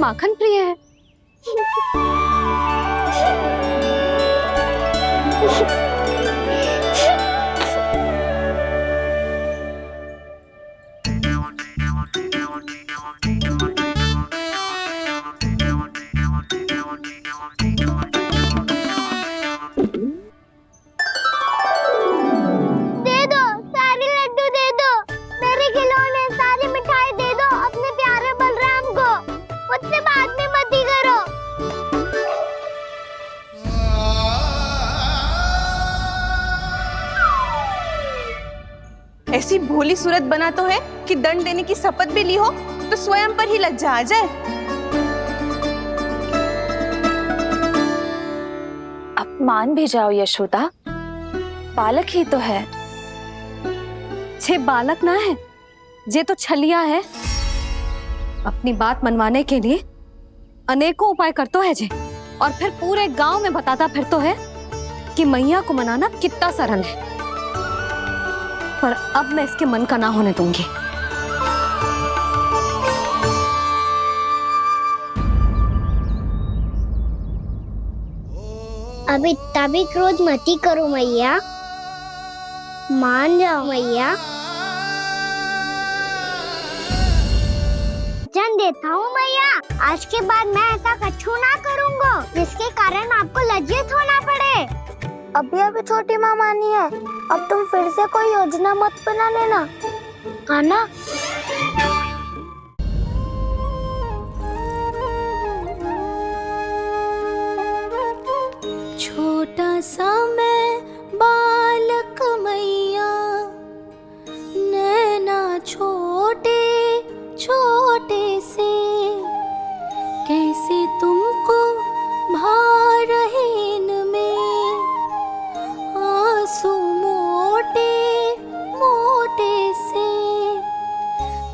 माखन प्रिय है। ऐसी भोली सूरत बना तो है कि दंड देने की शपथ भी ली हो तो स्वयं पर ही लज्जा आ जाए। अपमान भी जाओ यशोदा, बालक ही तो है। छे बालक ना है, जे तो छलिया है। अपनी बात मनवाने के लिए अनेकों उपाय करतो है जे, और फिर पूरे गांव में बताता फिरतो है कि मैया को मनाना कितना सरल है। पर अब मैं इसके मन का ना होने दूंगी। अब इतना भी क्रोध मती करो मैया, मान जाओ मैया। वचन देता हूँ मैया, आज के बाद मैं ऐसा कछु ना करूँगा जिसके कारण आपको लज्जित होना पड़े। अभी छोटी माँ मानी है, अब तुम फिर से कोई योजना मत बना लेना, हाँ ना? छोटा सा मैं बालक मैया, नैना छोटे छोटे से, कैसे तुमको भा रहे इनमें आंसू मोटे मोटे से।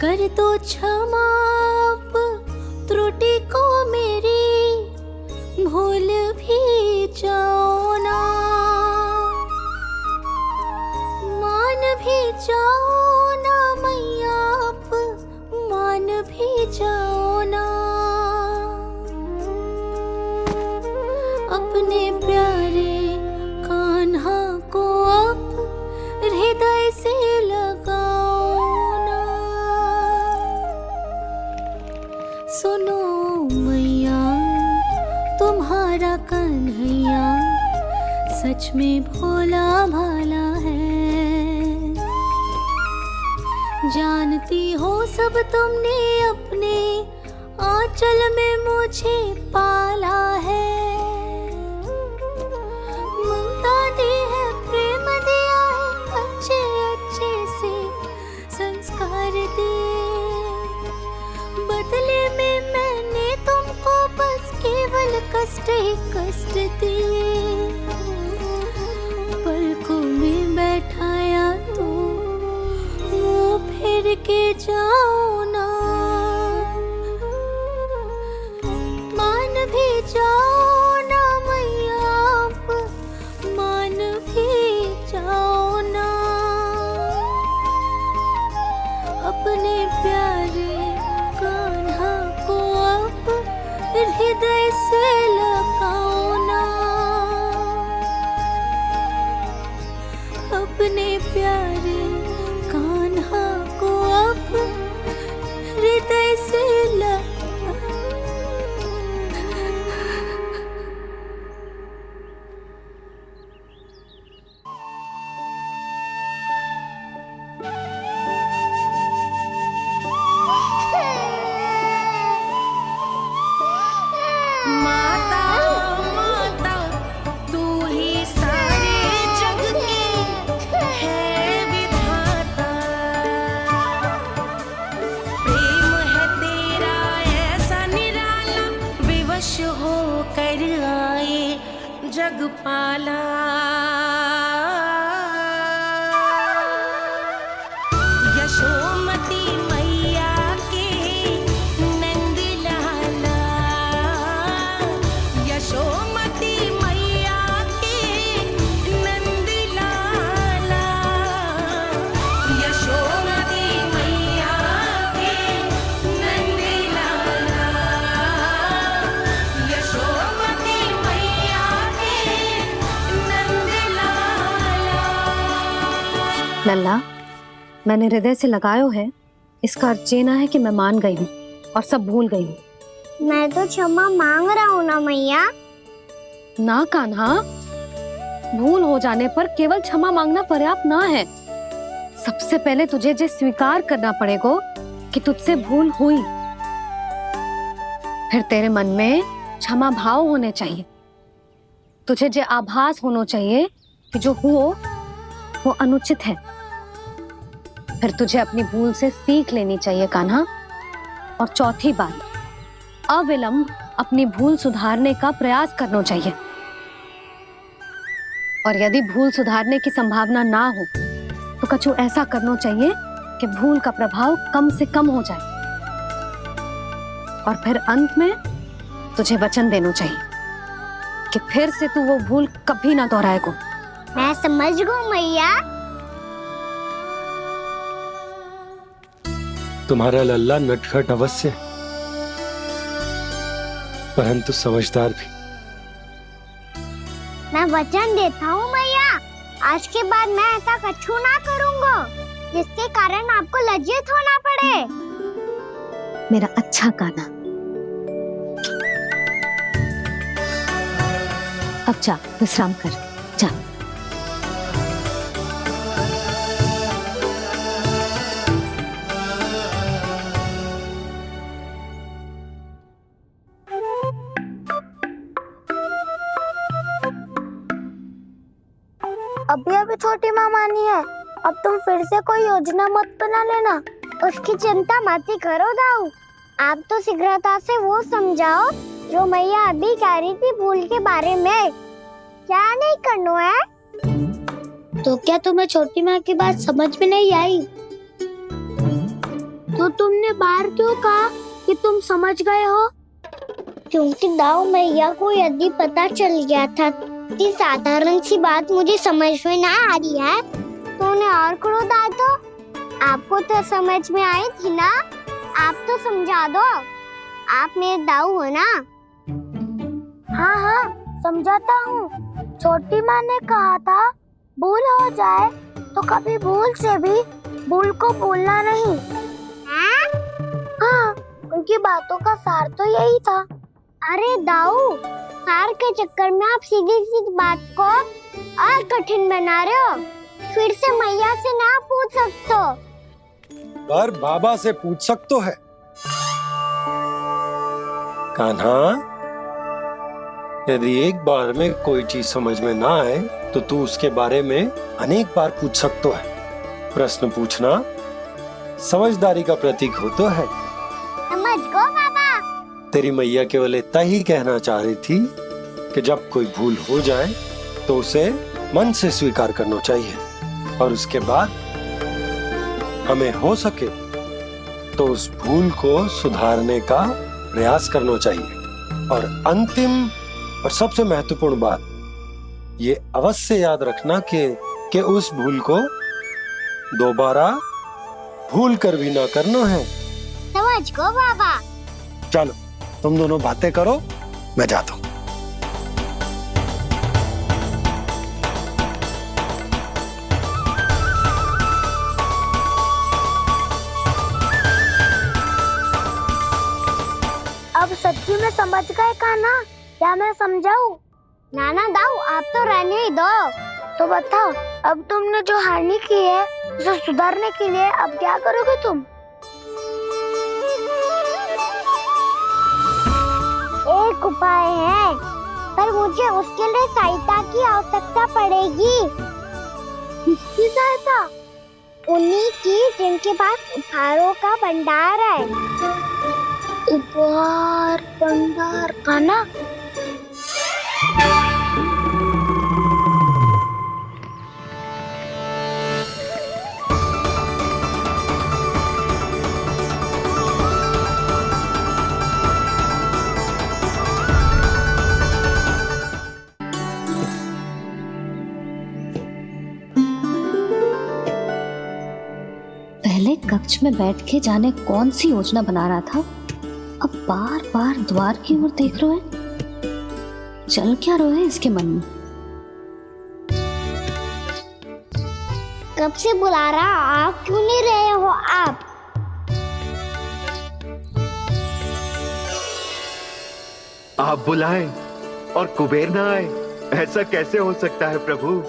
कर दो क्षमा त्रुटि को मेरी, भूल भी जाओ ना, मान भी जाओ ना मैया, आप मान भी जाओ ना। अपने प्यारे कान्हा को अब हृदय से लगाओ ना। सुनो मैया, तुम्हारा कन्हैया सच में भोला भाला है। जानती हो सब तुमने अपने आंचल में मुझे पाला है। ममता दी है, प्रेम दिया है, अच्छे अच्छे से संस्कार दिए। बदले में मैंने तुमको बस केवल कष्ट ही कष्ट दिए। पलकों में बैठाया तो मुँह फेर के जाओ ना, मान भी जाओ ना मैया, आप मान भी जाओ ना। अपने प्यारे कान्हा को अब हृदय से लगाओ ना। अपने प्यारे कान्हा को अब हृदय से जगपाला। यशोमती मैया के नंद लाला, यशोमती मैया के नंद लाला, यशोमती मैया के नंद लाला। लल्ला, मैंने हृदय से लगायो है, इसका अर्थ ये ना है कि मैं मान गई हूँ और सब भूल गई हूँ। मैं तो क्षमा मांग रहा हूँ ना मैया। ना कान्हा, भूल हो जाने पर केवल क्षमा मांगना पर्याप्त ना है। सबसे पहले तुझे जे स्वीकार करना पड़ेगा कि तुझसे भूल हुई। फिर तेरे मन में क्षमा भाव होने चाहिए। तुझे जे आभास होना चाहिए कि जो हुआ वो अनुचित है। फिर तुझे अपनी भूल से सीख लेनी चाहिए कान्हा। और चौथी बात, अविलंब अपनी भूल सुधारने का प्रयास करना चाहिए। और यदि भूल सुधारने की संभावना ना हो तो कछु ऐसा करना चाहिए कि भूल का प्रभाव कम से कम हो जाए। और फिर अंत में तुझे वचन देना चाहिए कि फिर से तू वो भूल कभी ना दोहराएगा। मैं समझ गई मैया। तुम्हारा लल्ला नटखट अवश्य है, परंतु समझदार भी। मैं वचन देता हूँ मैया, आज के बाद मैं ऐसा कछु ना करूँगा जिसके कारण आपको लज्जित होना पड़े। मेरा अच्छा कान्हा, अब जा विश्राम कर, जा। अभी अभी छोटी माँ मानी है, अब तुम फिर से कोई योजना मत बना लेना। उसकी चिंता मत ही करो दाऊ। आप तो शीघ्रता से वो समझाओ जो मैया अभी कह रही थी भूल के बारे में। क्या नहीं करना है? तो क्या तुम्हें छोटी माँ की बात समझ में नहीं आई? तो तुमने बाहर क्यों कहा कि तुम समझ गए हो? क्योंकि दाऊ मैया को यदि पता चल गया था कि साधारण सी बात मुझे समझ में ना आ रही है तो उन्हें और क्रोध आया। तो आपको तो समझ में आई थी ना, आप तो समझा दो। आप मेरे दाऊ हो ना। हाँ हाँ समझाता हूँ। छोटी माँ ने कहा था भूल हो जाए तो कभी भूल से भी भूल को भूलना नहीं। हाँ, उनकी बातों का सार तो यही था। अरे दाऊ, सार के चक्कर में आप सीधी सीधी बात को और कठिन बना रहे हो। फिर से मैया से ना पूछ सकते हो, पर बाबा से पूछ सकते है। कान्हा, यदि एक बार में कोई चीज समझ में ना आए तो तू उसके बारे में अनेक बार पूछ सकते है। प्रश्न पूछना समझदारी का प्रतीक होता है। समझ गो बाबा। तेरी मैया केवल इतना ही कहना चाह रही थी कि जब कोई भूल हो जाए तो उसे मन से स्वीकार करना चाहिए और उसके बाद हमें हो सके तो उस भूल को सुधारने का प्रयास करना चाहिए। और अंतिम और सबसे महत्वपूर्ण बात ये अवश्य याद रखना कि उस भूल को दोबारा भूल कर भी ना करना है। समझ गो बाबा। चलो तुम दोनों बातें करो, मैं जाता हूँ। अब सच्ची में समझ गए कान्हा? क्या मैं समझाऊं? नाना दाऊ, आप तो रहने ही दो। तो बताओ, अब तुमने जो हानि की है उसे सुधारने के लिए अब क्या करोगे तुम? एक उपाय है, पर मुझे उसके लिए सहायता की आवश्यकता पड़ेगी। किसकी सहायता? उन्हीं की जिनके पास उपहारों का भंडार है। उपहार भंडार कान्हा? पहले कक्ष में बैठ के जाने कौन सी योजना बना रहा था, अब बार बार द्वार की ओर देख रहे हैं। चल क्या रहे इसके मन में? जब से बुला रहा, आप क्यों नहीं रहे हो आप? आप बुलाएं और कुबेर ना आए, ऐसा कैसे हो सकता है प्रभु?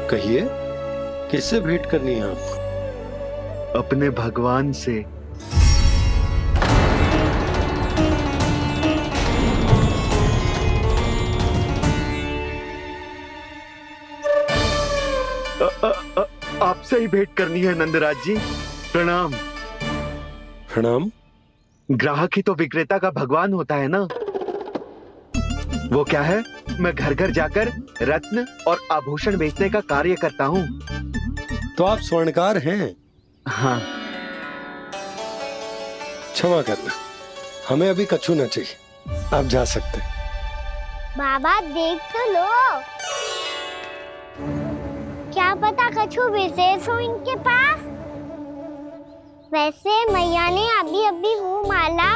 कहिए, किससे भेंट करनी है आपको? अपने भगवान से। आपसे ही भेंट करनी है नंदराज जी। प्रणाम। प्रणाम। ग्राहक ही तो विक्रेता का भगवान होता है ना। वो क्या है, मैं घर घर जाकर रत्न और आभूषण बेचने का कार्य करता हूँ। तो आप स्वर्णकार हैं? हाँ। क्षमा करना, हमें अभी कछु न चाहिए, आप जा सकते हैं। बाबा देख तो लो, क्या पता कछु विशेष हो इनके पास। वैसे मैया ने अभी अभी वो माला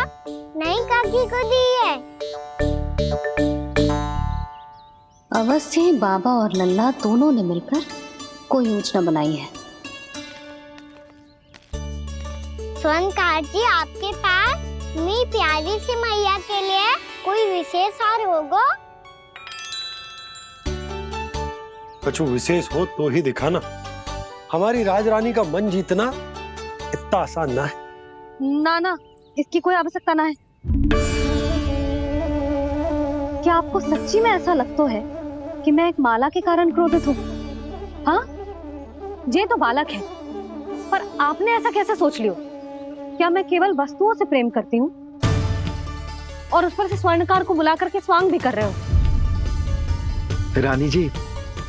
नई काकी को दी है। अवश्य ही बाबा और लल्ला दोनों ने मिलकर कोई योजना बनाई है। स्वर्णकार जी, आपके पास मेरी प्यारी सी मैया के लिए कोई विशेष और होगा? कछु विशेष हो तो ही दिखाना। हमारी राजरानी का मन जीतना इतना आसान ना है। ना, इसकी कोई आवश्यकता ना है। क्या आपको सच्ची में ऐसा लगता है कि मैं एक माला के कारण क्रोधित हूँ? हाँ, ये तो बालक है, पर आपने ऐसा कैसे सोच लियो? क्या मैं केवल वस्तुओं से प्रेम करती हूँ और उस पर से स्वर्णकार को बुला करके स्वांग भी कर रहे हो? रानी जी,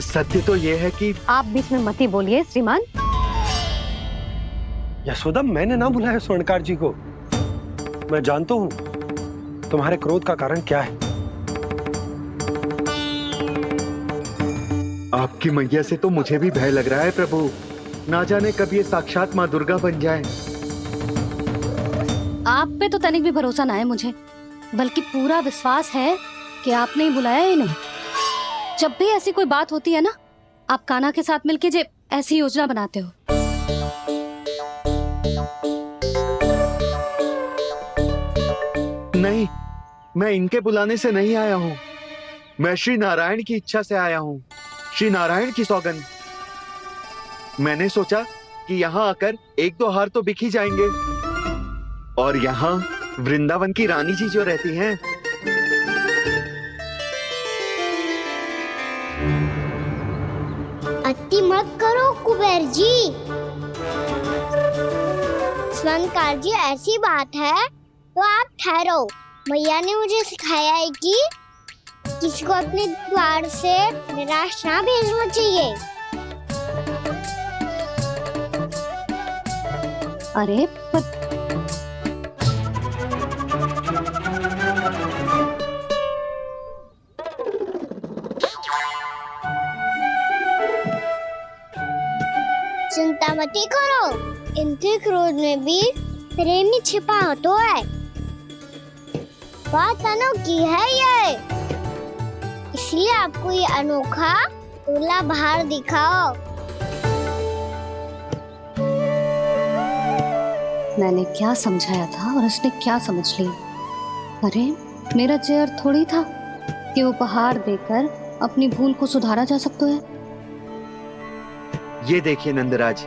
सत्य तो ये है कि आप बीच में मत ही बोलिए श्रीमान। यशोदा, मैंने ना बुलाया स्वर्णकार जी को। मैं जानता हूँ तुम्हारे क्रोध का कारण क्या है। आपकी मैया से तो मुझे भी भय लग रहा है प्रभु। ना जाने कब ये साक्षात माँ दुर्गा बन जाए। आप पे तो तनिक भी भरोसा ना है मुझे, बल्कि पूरा विश्वास है कि आपने ही बुलाया है इन्हें। जब भी ऐसी कोई बात होती है ना, आप कान्हा के साथ मिलके जे ऐसी योजना बनाते हो। नहीं, मैं इनके बुलाने से नहीं आया हूँ। मैं श्री नारायण की इच्छा से आया हूँ। श्री नारायण की सौगंध। मैंने सोचा कि यहाँ आकर एक दो हार तो बिक ही जाएंगे। और यहाँ वृंदावन की रानी जी जो रहती हैं, अति मत करो कुबेर जी। स्वर्णकार जी, ऐसी बात है तो आप ठहरो। मैया ने मुझे सिखाया है कि किसी को अपने द्वार से निराश ना भेजना चाहिए। अरे पर चिंता मत करो, इनके क्रोध में भी प्रेम ही छिपा तो है। बात अनोखी है ये, इसलिए आपको ये अनोखा दूल्हा बाहर दिखाओ। मैंने क्या समझाया था और उसने क्या समझ लिया? अरे मेरा चेयर थोड़ी था कि उपहार देकर अपनी भूल को सुधारा जा सकता है। ये देखिए नंदराज।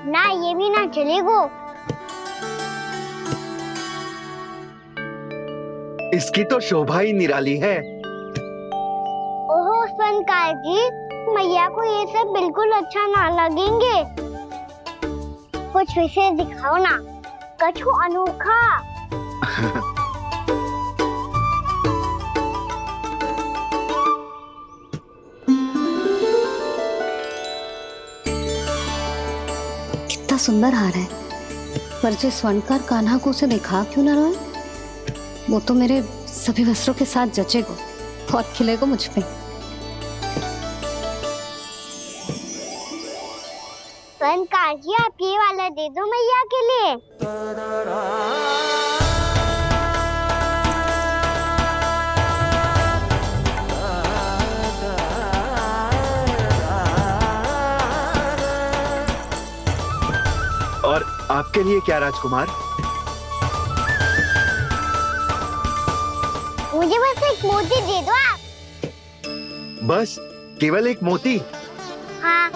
ना ये भी ना चलेगो। इसकी तो शोभा ही निराली है। ओहो स्वर्णकार जी, मैया को ये सब बिल्कुल अच्छा ना लगेंगे। कुछ विशेष दिखाओ ना, कछु अनोखा। कितना सुंदर हार है, पर जो स्वर्णकार कान्हा को उसे दिखा क्यों ना रोए? वो तो मेरे सभी वस्त्रों के साथ जचेगा और खिलेगा मुझ पे। स्वर्णकार जी, आप ये वाला दे दो मैया के लिए। और आपके लिए क्या राजकुमार? मुझे बस एक मोती दे दो आप। बस केवल एक मोती? हाँ।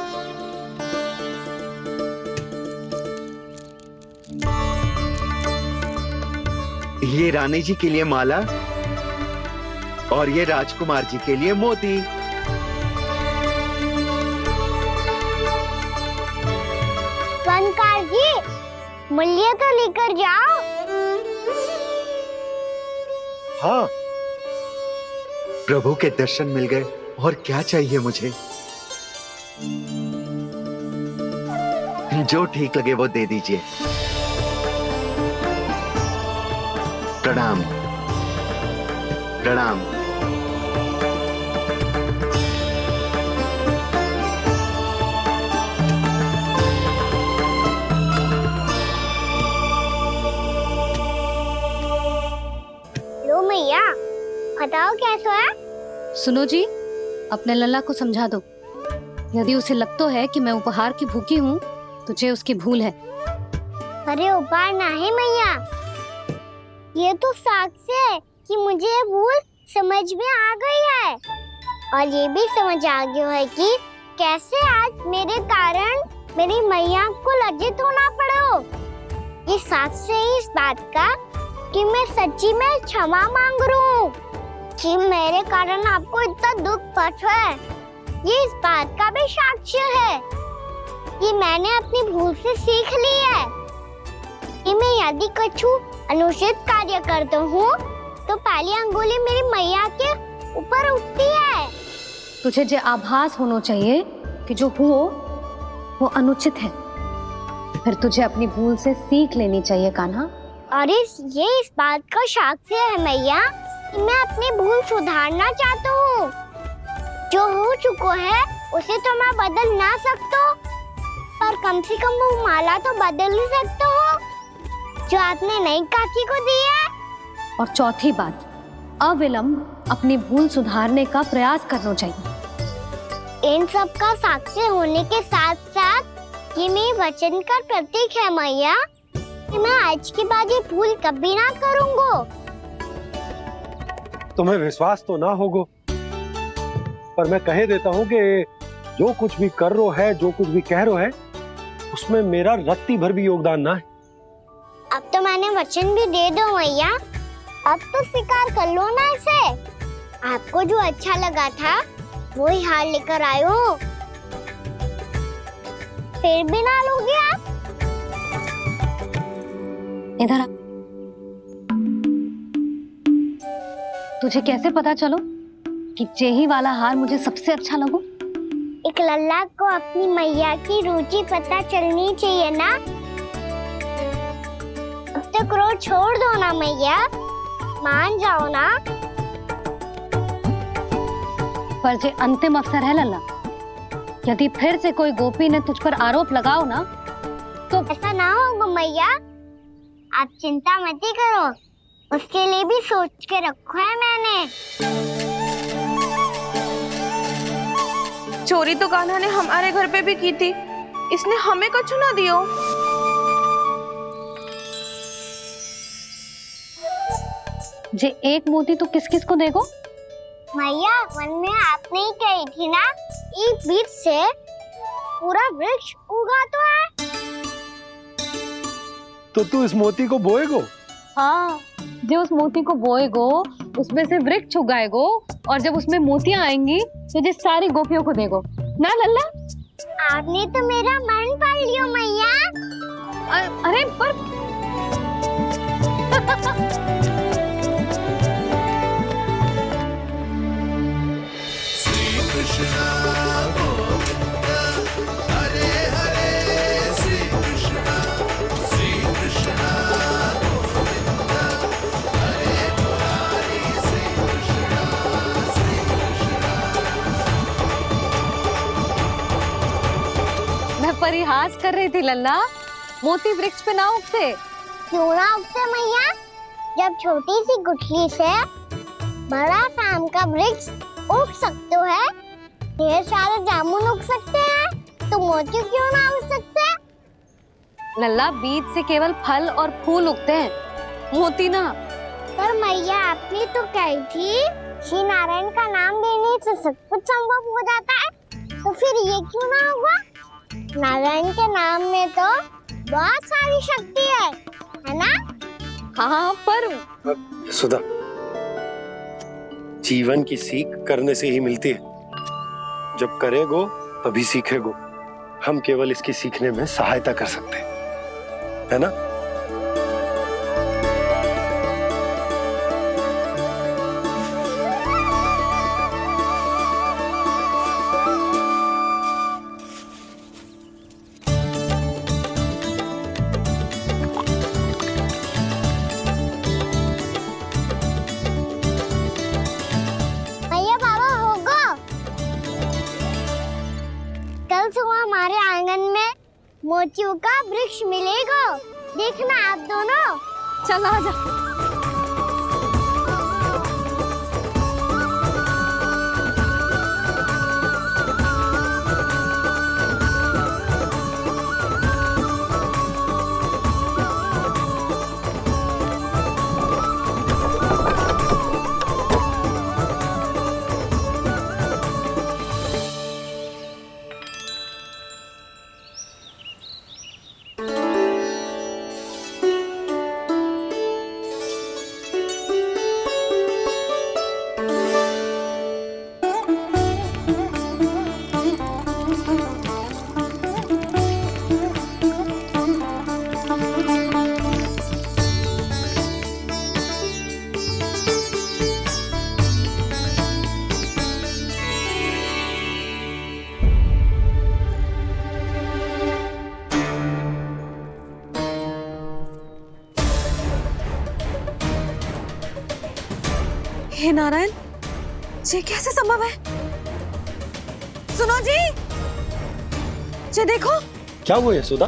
ये रानी जी के लिए माला और ये राजकुमार जी के लिए मोती। स्वर्णकार जी, मूल्य तो लेकर जाओ। हाँ, प्रभु के दर्शन मिल गए, और क्या चाहिए मुझे? जो ठीक लगे वो दे दीजिए। प्रणाम प्रणाम। लो मैया, बताओ कैसा है? सुनो जी, अपने लल्ला को समझा दो। यदि उसे लगता है कि मैं उपहार की भूखी हूँ, तुझे उसकी भूल है। अरे उपहार ना है मैया, ये तो साक्ष्य है कि मुझे ये भूल समझ में आ गई है, और ये भी समझ आ गया है कि कैसे आज मेरे कारण मेरी मैया को लज्जित होना पड़ो। ये साक्ष्य है इस बात का कि मैं सच्ची में क्षमा मांग रहा हूँ कि मेरे कारण आपको इतना दुख पहुंचा है। ये इस बात का भी साक्ष्य है कि मैंने अपनी भूल से सीख ली है कि मैं यदि कुछ अनुचित कार्य करता हूँ तो पहली अंगुली मेरी मैया के ऊपर उठती है। तुझे जो आभास होना चाहिए कि जो हुआ वो अनुचित है, फिर तुझे अपनी भूल से सीख लेनी चाहिए कान्हा। और ये इस बात का साक्ष्य है मैया कि मैं अपनी भूल सुधारना चाहता हूँ। जो हो चुका है उसे तो मैं बदल ना सकता, पर कम से कम वो माला तो बदल ही सकता हूँ जो आपने नई काकी को दी है। और चौथी बात, अविलंब अपनी भूल सुधारने का प्रयास करना चाहिए। इन सब का साक्षी होने के साथ साथ ये मेरे वचन का प्रतीक है मैया कि मैं आज के बाद ये भूल कभी ना करूँगा। तुम्हें विश्वास तो ना होगा, पर मैं कह देता हूँ कि जो कुछ भी कर रो है, जो कुछ भी कह रो है, उसमें मेरा रत्ती भर भी योगदान ना है। अब तो मैंने वचन भी दे दो मैया, अब तो स्वीकार कर लो ना इसे। आपको जो अच्छा लगा था वही हार लेकर आयो, फिर भी ना लोगे आप? इधर आ। तुझे कैसे पता चलो कि जेही वाला हार मुझे सबसे अच्छा लगो? एक लल्ला को अपनी मैया की रुचि पता चलनी चाहिए ना। अब तो क्रोध छोड़ दो ना मैया, मान जाओ ना। पर जे अंतिम अवसर है लल्ला, यदि फिर से कोई गोपी ने तुझ पर आरोप लगाओ ना तो ऐसा ना होगा मैया, आप चिंता मत ही करो, उसके लिए भी सोच के रखो है मैंने। चोरी तो कान्हा ने हमारे घर पे भी की थी, इसने हमें कछु ना दियो। जे एक मोती तो किस किस को देगो? मैया, मन में आपने ही कही थी ना, एक बीज से पूरा वृक्ष उगा तो है। तो तू इस मोती को बोएगो? हाँ, जो उस मोती को बोएगो उसमें से वृक्ष उगाएगो, और जब उसमें मोतियां आएंगी तो जिस सारी गोपियों को देगो ना लल्ला। आपने तो मेरा मन पढ़ लियो मैया। अरे पर Krishna Govinda Hare Hare Sri Krishna बकवास कर रही थी लल्ला। मोती वृक्ष पे ना उगते। क्यों ना उगते मैया? जब छोटी सी गुठली से बड़ा आम का वृक्ष उग सकते है, ढेर सारे जामुन उग सकते हैं, तो मोती क्यों ना उग सकते? लल्ला, बीज से केवल फल और फूल उगते हैं, मोती ना। पर मैया आपने तो कही थी श्री नारायण का नाम लेने से सब कुछ संभव हो जाता है, तो फिर ये क्यों ना होगा? नारायण के नाम में तो बहुत सारी शक्ति है ना? हाँ, पर सुधा, जीवन की सीख करने से ही मिलती है। जब करेगो तभी सीखेगो। हम केवल इसकी सीखने में सहायता कर सकते हैं, है ना? भैया बाबा होगो, कल सुबह हमारे आंगन में मोतियों का वृक्ष मिलेगा। देखना आप दोनों। चल आ जा। हे नारायण, ये कैसे संभव है? सुनो जी, ये देखो। क्या हुआ यशोदा?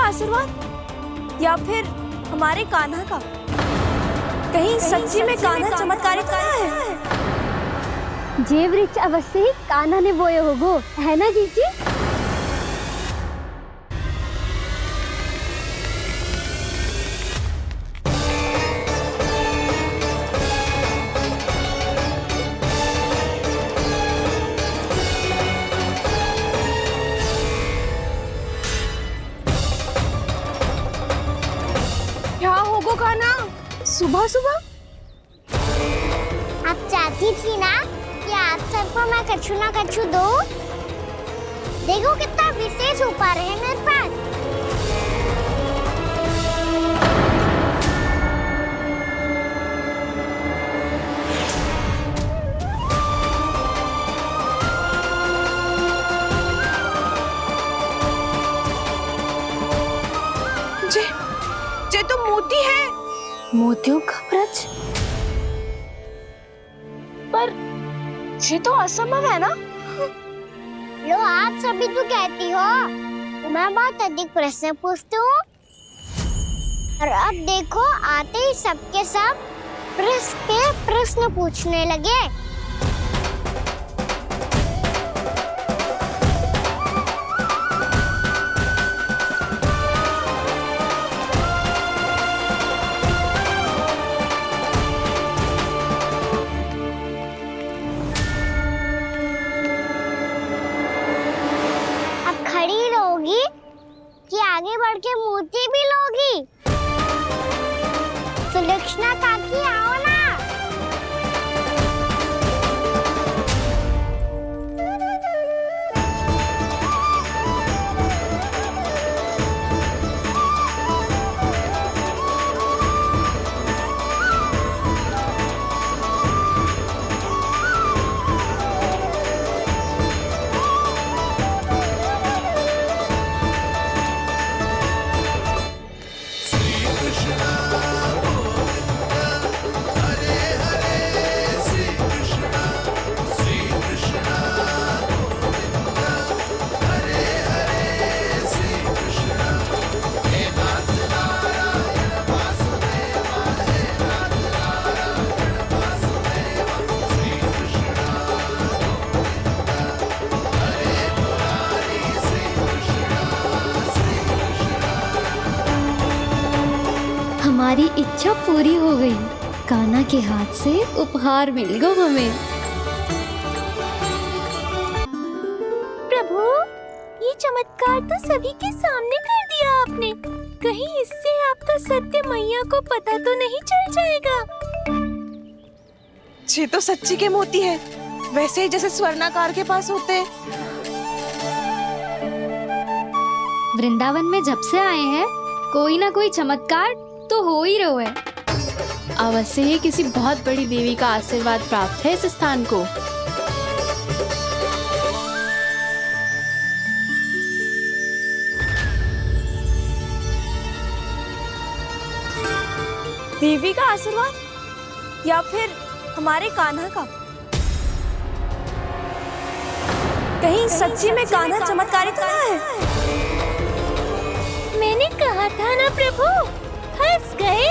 आशीर्वाद या फिर हमारे कान्हा का? कहीं सच्ची में कान्हा चमत्कारित करा है? ये वृक्ष अवश्य ही कान्हा ने बोए होगो, है ना जीजी? क्या होगो कान्हा सुबह सुबह? आप चाहती थी ना कि आप सबको मैं कछु ना कछु दूं? देखो कितना विशेष उपहार है मेरे पास। ये तो मोती है। मोतियों का वृक्ष? पर ये तो असंभव है ना? लो, आप सभी तो कहती हो, मैं बहुत अधिक प्रश्न पूछती हूँ, और अब देखो आते ही सबके सब प्रश्न पे प्रश्न पूछने लगे। खड़ी रहोगी कि आगे बढ़ के मोती भी लोगी? सुलक्षणा काकी आओ ना। हमारी इच्छा पूरी हो गई। कान्हा के हाथ से उपहार मिल गया हमें। प्रभु, ये चमत्कार तो सभी के सामने कर दिया आपने। कहीं इससे आपका सत्य मैया को पता तो नहीं चल जाएगा? ये तो सच्ची के मोती है, वैसे ही जैसे स्वर्णाकार के पास होते हैं। वृंदावन में जब से आए हैं कोई ना कोई चमत्कार तो हो ही रहा है। अवश्य ही किसी बहुत बड़ी देवी का आशीर्वाद प्राप्त है इस स्थान को। देवी का आशीर्वाद या फिर हमारे कान्हा का? कहीं सच्ची में कान्हा चमत्कारी तो ना है? मैंने कहा था ना प्रभु, फंस गए।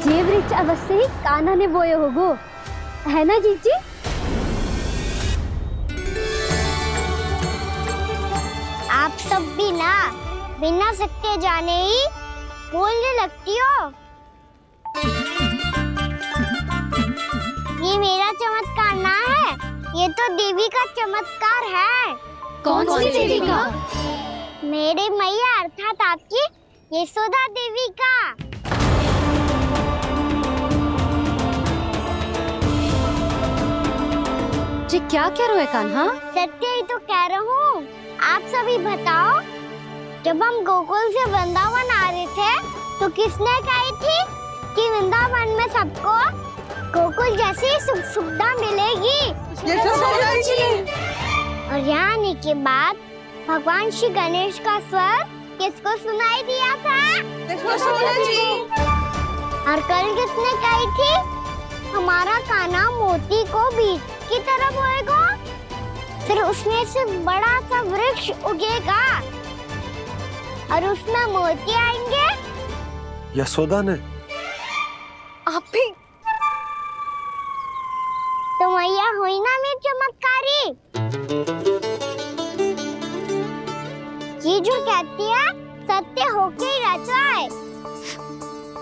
ये वृक्ष अवश्य ही कान्हा ने बोए होगो, है ना जीजी? आप सब भी ना बिना सत्य जाने ही बोलने लगती हो। ये मेरा चमत्कार ना है, ये तो देवी का चमत्कार है। कौन सी देवी का? मेरे मैया अर्थात आपकी यशोदा देवी का। जी क्या कह रहे हो कान्हा? सत्य ही तो कह रहा हूँ। आप सभी बताओ, जब हम गोकुल से वृंदावन आ रहे थे तो किसने कही थी कि वृंदावन में सबको गोकुल जैसी सुख सुविधा मिलेगी? यशोदा जी। और यहाँ आने के बाद भगवान श्री गणेश का स्वर किसको सुनाई दिया था? यशोदा जी। और कल किसने कही थी हमारा कान्हा मोती को बीज की तरह बोएगा, फिर उसमें से बड़ा सा वृक्ष उगेगा और उसमें मोती आएंगे? यशोदा ने? आप भी? तो मैया हुई ना मेरी चमत्कारी। ये जो कहती है सत्य होके ही रहता है।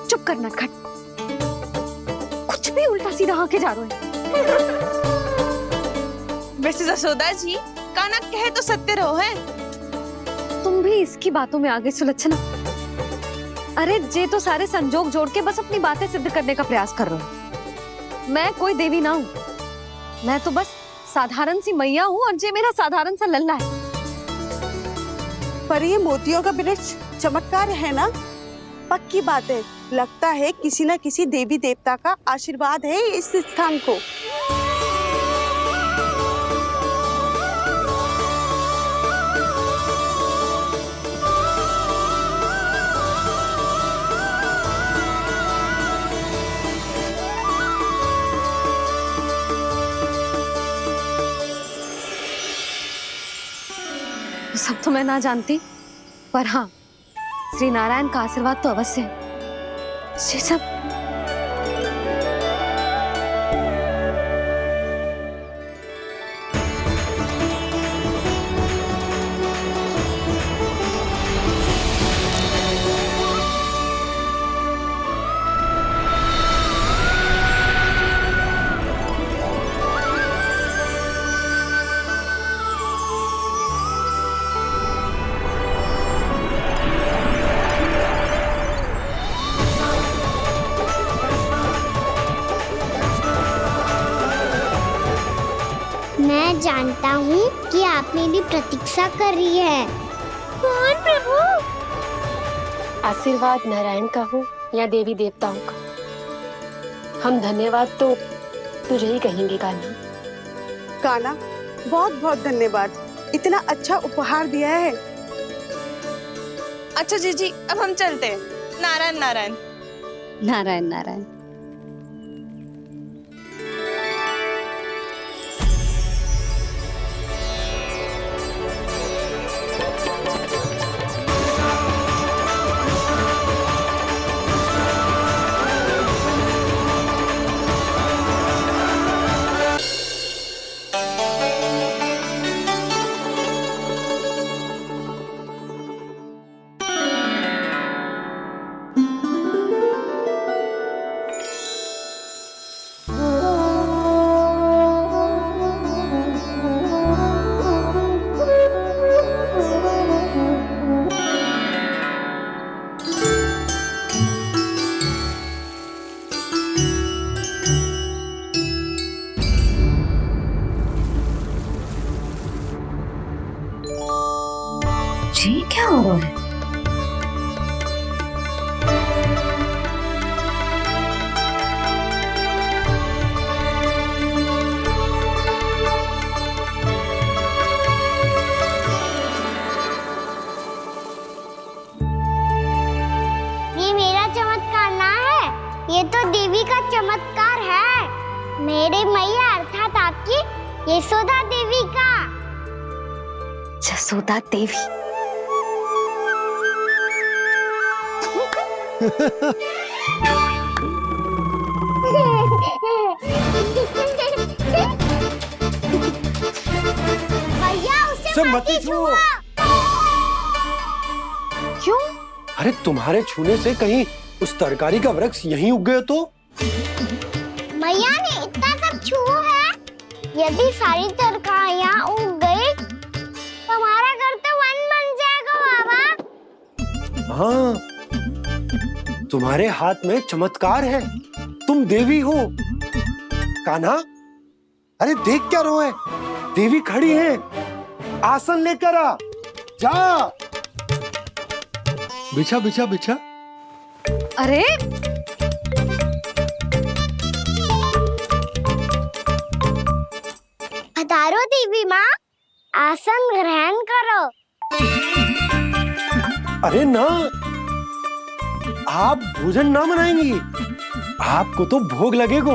चुप कर नटखट, कुछ भी उल्टा सीधा आके जा रहे हैं। वैसे यशोदा जी, कान्हा कहे तो सत्य रहो है। तुम भी इसकी बातों में आगे सुलझना। अरे जे तो सारे संजोग जोड़ के बस अपनी बातें सिद्ध करने का प्रयास कर रहे हो। मैं कोई देवी ना हूँ, मैं तो बस साधारण सी मैया हूँ और जे मेरा साधारण सा लल्ला है। पर ये मोतियों का वृक्ष चमत्कार है ना? पक्की बात है, लगता है किसी न किसी देवी देवता का आशीर्वाद है इस स्थान को। सब तो मैं ना जानती, पर हाँ, श्री नारायण का आशीर्वाद तो अवश्य है। ये सब मैं जानता हूँ कि आप मेरी प्रतीक्षा कर रही है। कौन प्रभु? आशीर्वाद नारायण का हो या देवी देवताओं का, हम धन्यवाद तो तुझे ही कहेंगे कान्हा। कान्हा, बहुत बहुत धन्यवाद, इतना अच्छा उपहार दिया है। अच्छा जीजी, अब हम चलते हैं। नारायण नारायण। नारायण नारायण। क्या हो रहा है? ये मेरा चमत्कार ना है, ये तो देवी का चमत्कार है। मेरे मैया अर्थात आपकी यशोदा देवी का। जसोदा देवी। भैया उसे सब मत मत छुओ। क्यों? अरे तुम्हारे छूने से कहीं उस तरकारी का वृक्ष यहीं उग गए तो? मैया ने इतना सब छुआ है, यदि सारी तरकारियां उग गई तो हमारा घर तो वन बन जाएगा बाबा। हाँ, तुम्हारे हाथ में चमत्कार है, तुम देवी हो। कान्हा, अरे देख क्या रो है, देवी खड़ी है, आसन लेकर आ, जा। बिछा बिछा बिछा। अरे पधारो देवी माँ, आसन ग्रहण करो। अरे ना, आप भोजन ना बनाएंगी, आपको तो भोग लगेगा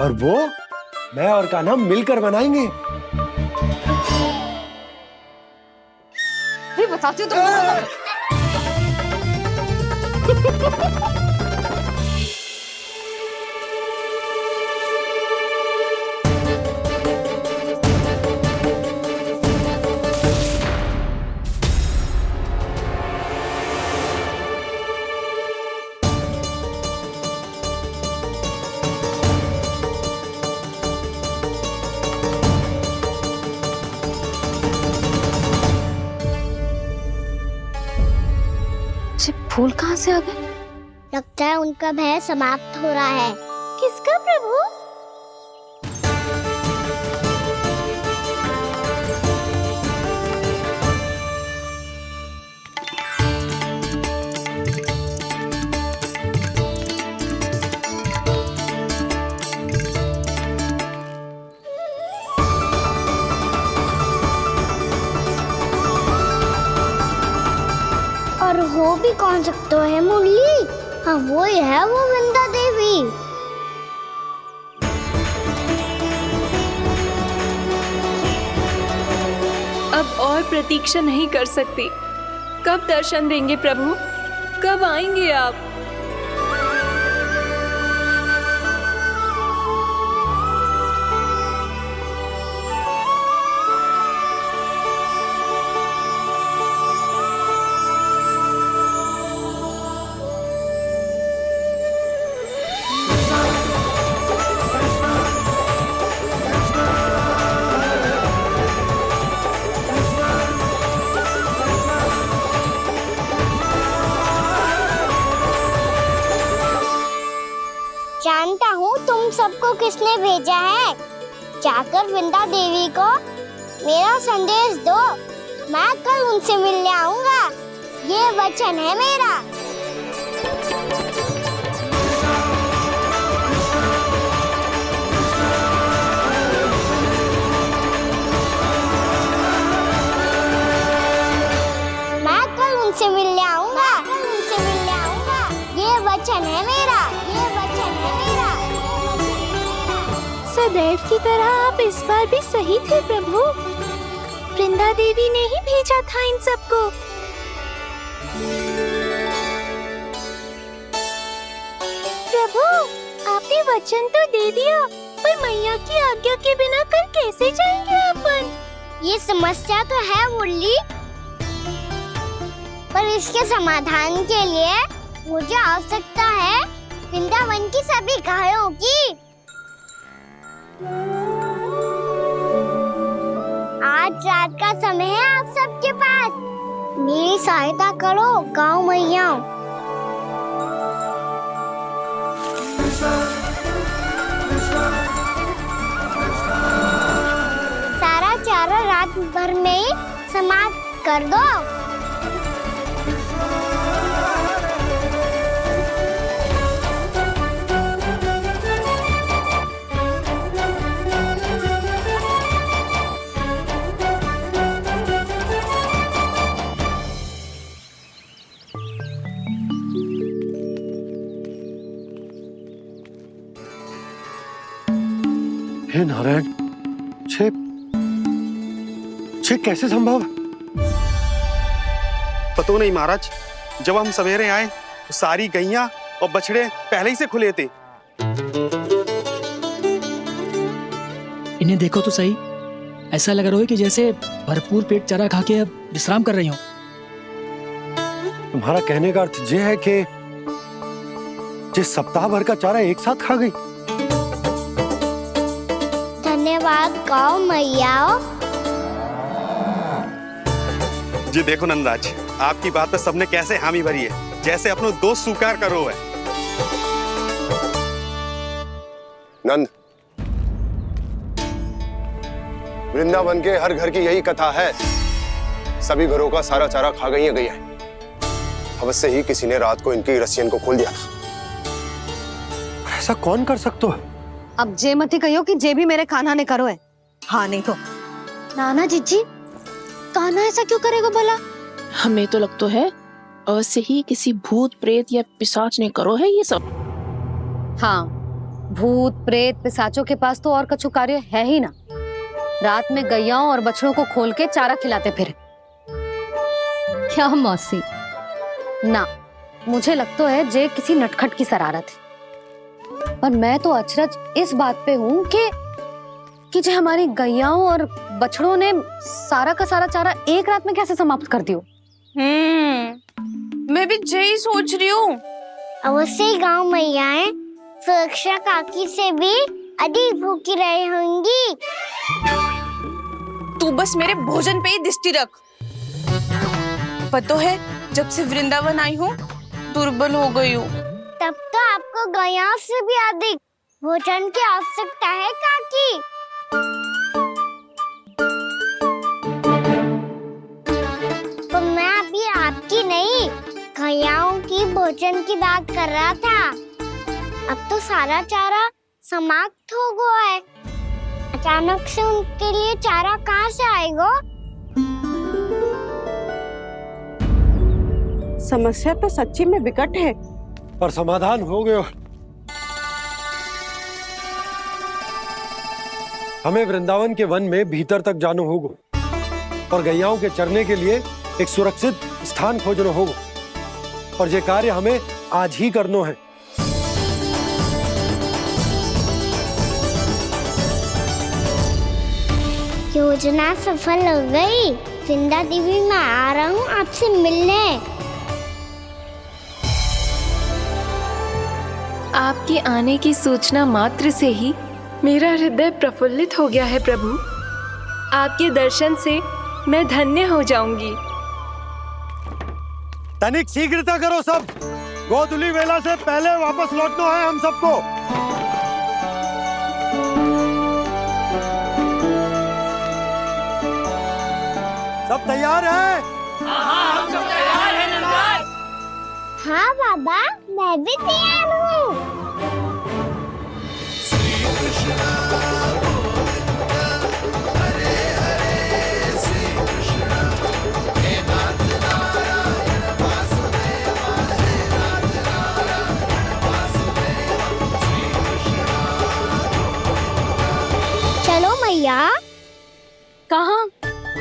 और वो मैं और कान्हा मिलकर बनाएंगे। भी बताती हूँ तुमको। फूल कहाँ से आ गए? लगता है उनका भय समाप्त हो रहा है। किसका प्रभु? और हो भी कौन सकता है मुरली? हाँ वो ही है, वो वृंदा देवी। अब और प्रतीक्षा नहीं कर सकती। कब दर्शन देंगे प्रभु? कब आएंगे आप? जानता हूँ तुम सबको किसने भेजा है। जाकर वृंदा देवी को मेरा संदेश दो, मैं कल उनसे मिलने आऊंगा, ये वचन है मेरा। मैं कल उनसे मिलने आऊंगा, ये वचन है मेरा, ये वचन है मेरा। सदैव की तरह आप इस बार भी सही थे प्रभु। वृंदा देवी ने ही भेजा था इन सबको। प्रभु, आपने वचन तो दे दिया, पर मैया की आज्ञा के बिना कल कैसे जाएंगे अपन? ये समस्या तो है मुरली, पर इसके समाधान के लिए मुझे आवश्यकता है वृंदावन की सभी गायों की। आज रात का समय है आप सबके पास, मेरी सहायता करो गाँव मैया। सारा चारा रात भर में ही समाप्त कर दो। हे नारायण, छे कैसे संभव? पतो नहीं महाराज, जब हम सवेरे आए तो सारी गैया और बछड़े पहले ही से खुले थे। इन्हें देखो तो सही, ऐसा लग रहा है कि जैसे भरपूर पेट चारा खा के अब विश्राम कर रही हो। तुम्हारा कहने का अर्थ ये है कि जिस सप्ताह भर का चारा एक साथ खा गई। धन्यवाद गौ मैया। जी देखो नंदराज, आपकी बात पे सबने कैसे हामी भरी है, जैसे अपनो दोस्त स्वीकार करो है। नंद, वृंदावन के हर घर की यही कथा है, सभी घरों का सारा चारा खा गई है। अवश्य ही किसी ने रात को इनकी रस्सियन को खोल दिया था। ऐसा कौन कर सकता है? अब जे मत ही कहियो कि जे भी मेरे कान्हा ने करो है। हाँ नहीं तो नाना जीजी, कान्हा ऐसा क्यों करेगा भला? हमें तो लगता है अवश्य ही किसी भूत प्रेत या पिशाच ने करो है ये सब। हाँ, भूत प्रेत पिशाचों के पास तो और कछु कार्य है ही ना। रात में गैयाओं और बछड़ों को खोल के चारा खिलाते फिर। क्या मौसी? ना, मुझे लगता है जे किसी नटखट की शरारत है। पर मैं तो अचरज इस बात पे हूँ कि जे हमारी गैयाओं और बछड़ों ने सारा का सारा चारा एक रात में कैसे समाप्त कर दियो। मैं भी यही सोच रही हूँ। अवश्य ही गाँव मैयाएं सुरक्षा काकी से भी अधिक भूखी रही होंगी। तू बस मेरे भोजन पे ही दृष्टि रख। पता है, जब से वृंदावन आई हूँ दुर्बल हो गई हूँ। तब तो आपको गैयाओं से भी अधिक भोजन की आवश्यकता है काकी। तो मैं अभी आपकी नहीं, गैयाओं की भोजन की बात कर रहा था। अब तो सारा चारा समाप्त हो गया है, अचानक से उनके लिए चारा कहाँ से आएगा? समस्या तो सच्ची में विकट है, पर समाधान हो गयो। हमें वृंदावन के वन में भीतर तक जाना होगा और गैयाओं के चरने के लिए एक सुरक्षित स्थान खोजना होगा, और ये कार्य हमें आज ही करना है। योजना सफल हो गई। वृंदा देवी, मैं आ रहा हूँ आपसे मिलने। आपके आने की सूचना मात्र से ही मेरा हृदय प्रफुल्लित हो गया है प्रभु। आपके दर्शन से मैं धन्य हो जाऊंगी। तनिक शीघ्रता करो सब, गोधुली वेला से पहले वापस लौटना है हम सबको। सब तैयार है? हाँ, हम सब तैयार हैं नंदराज। हाँ बाबा, मैं भी तैयार हूँ। चलो मैया। कहाँ?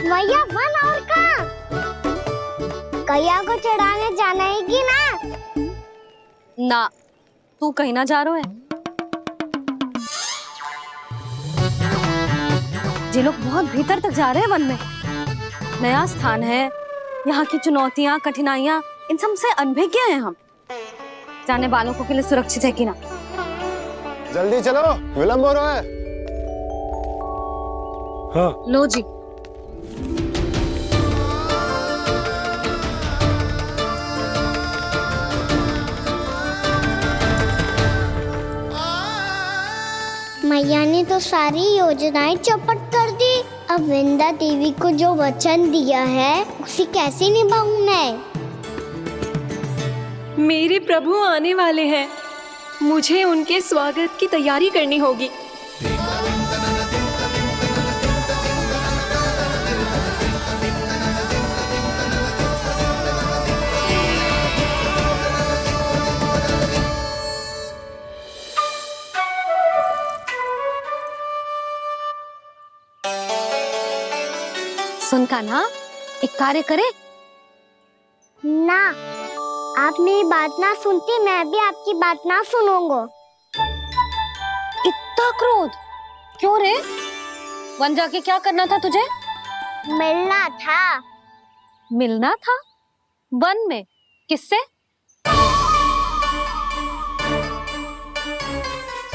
मैया वन और कहाँ? गैया को चढ़ाने जाना है कि ना? ना, तू कहीं ना जा रहा है। ये लोग बहुत भीतर तक जा रहे हैं वन में। नया स्थान है, यहाँ की चुनौतियाँ कठिनाइयाँ इन सब से अनभिज्ञ हैं हम। जाने वालों के लिए सुरक्षित है कि ना? जल्दी चलो, विलंब हो रहा है। हाँ। लो जी। मैया ने तो सारी योजनाएं चौपट कर दी। अब वृंदा देवी को जो वचन दिया है उसे कैसे निभाऊं मैं? मेरे प्रभु आने वाले हैं, मुझे उनके स्वागत की तैयारी करनी होगी। सुन कान्हा, एक कार्य करे ना, आप मेरी बात ना सुनती, मैं भी आपकी बात ना सुनूंगा। इतना क्रोध क्यों रे? वन जाके क्या करना था तुझे? मिलना था। मिलना था? वन में? किससे?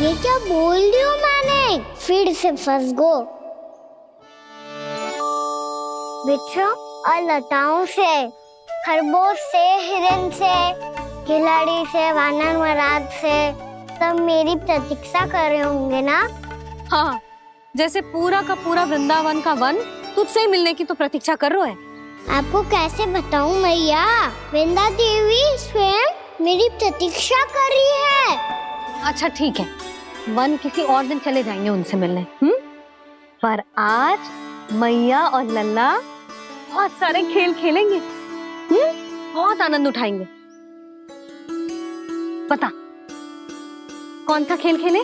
ये क्या बोल रही हूँ मैंने? फिर से फंस गो। बिच्छू और लताओं से, खरगोश से, हिरन से, खिलाड़ी से, वानर महाराज से, सब मेरी प्रतीक्षा कर रहे होंगे ना? हाँ, जैसे पूरा का पूरा वृंदावन का वन तुझसे ही मिलने की तो प्रतीक्षा कर रहा है। आपको कैसे बताऊं मैया, वृंदा देवी स्वयं मेरी प्रतीक्षा कर रही है। अच्छा ठीक है, वन किसी और दिन चले जाएंगे उनसे मिलने, पर आज मैया और लल्ला बहुत सारे खेल खेलेंगे, बहुत आनंद उठाएंगे। पता कौन सा खेल खेले?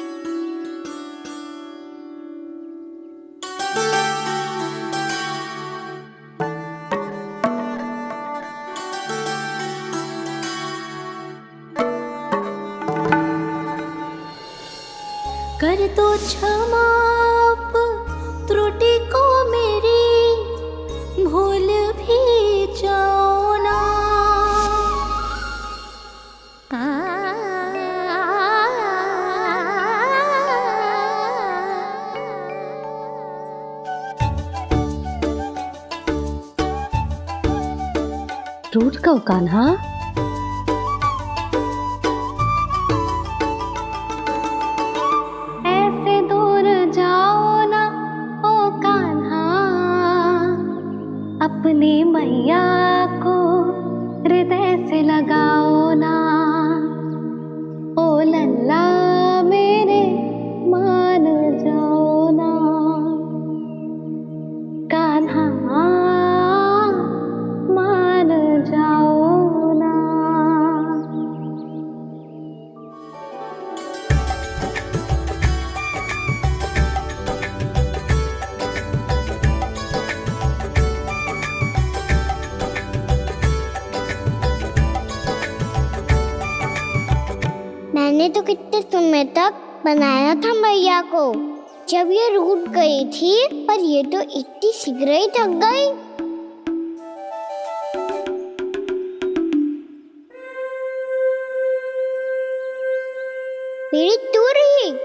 कर दो क्षमा त्रुटि को मेरी, भूल भी जाओ ना। टूट कब कान्हा? ऐसे दूर जाओ ना ओ कान्हा, अपनी मैया को हृदय से लगाओ ना। ओ लल्ला मेरे मान जाओ ना, कान्हा मान जाओ ना। मैंने तो कितने समय तक बनाया था मैया को, जब ये रूठ गई थी, पर ये तो इतनी शीघ्र ही थक गई। मेरी तुरही।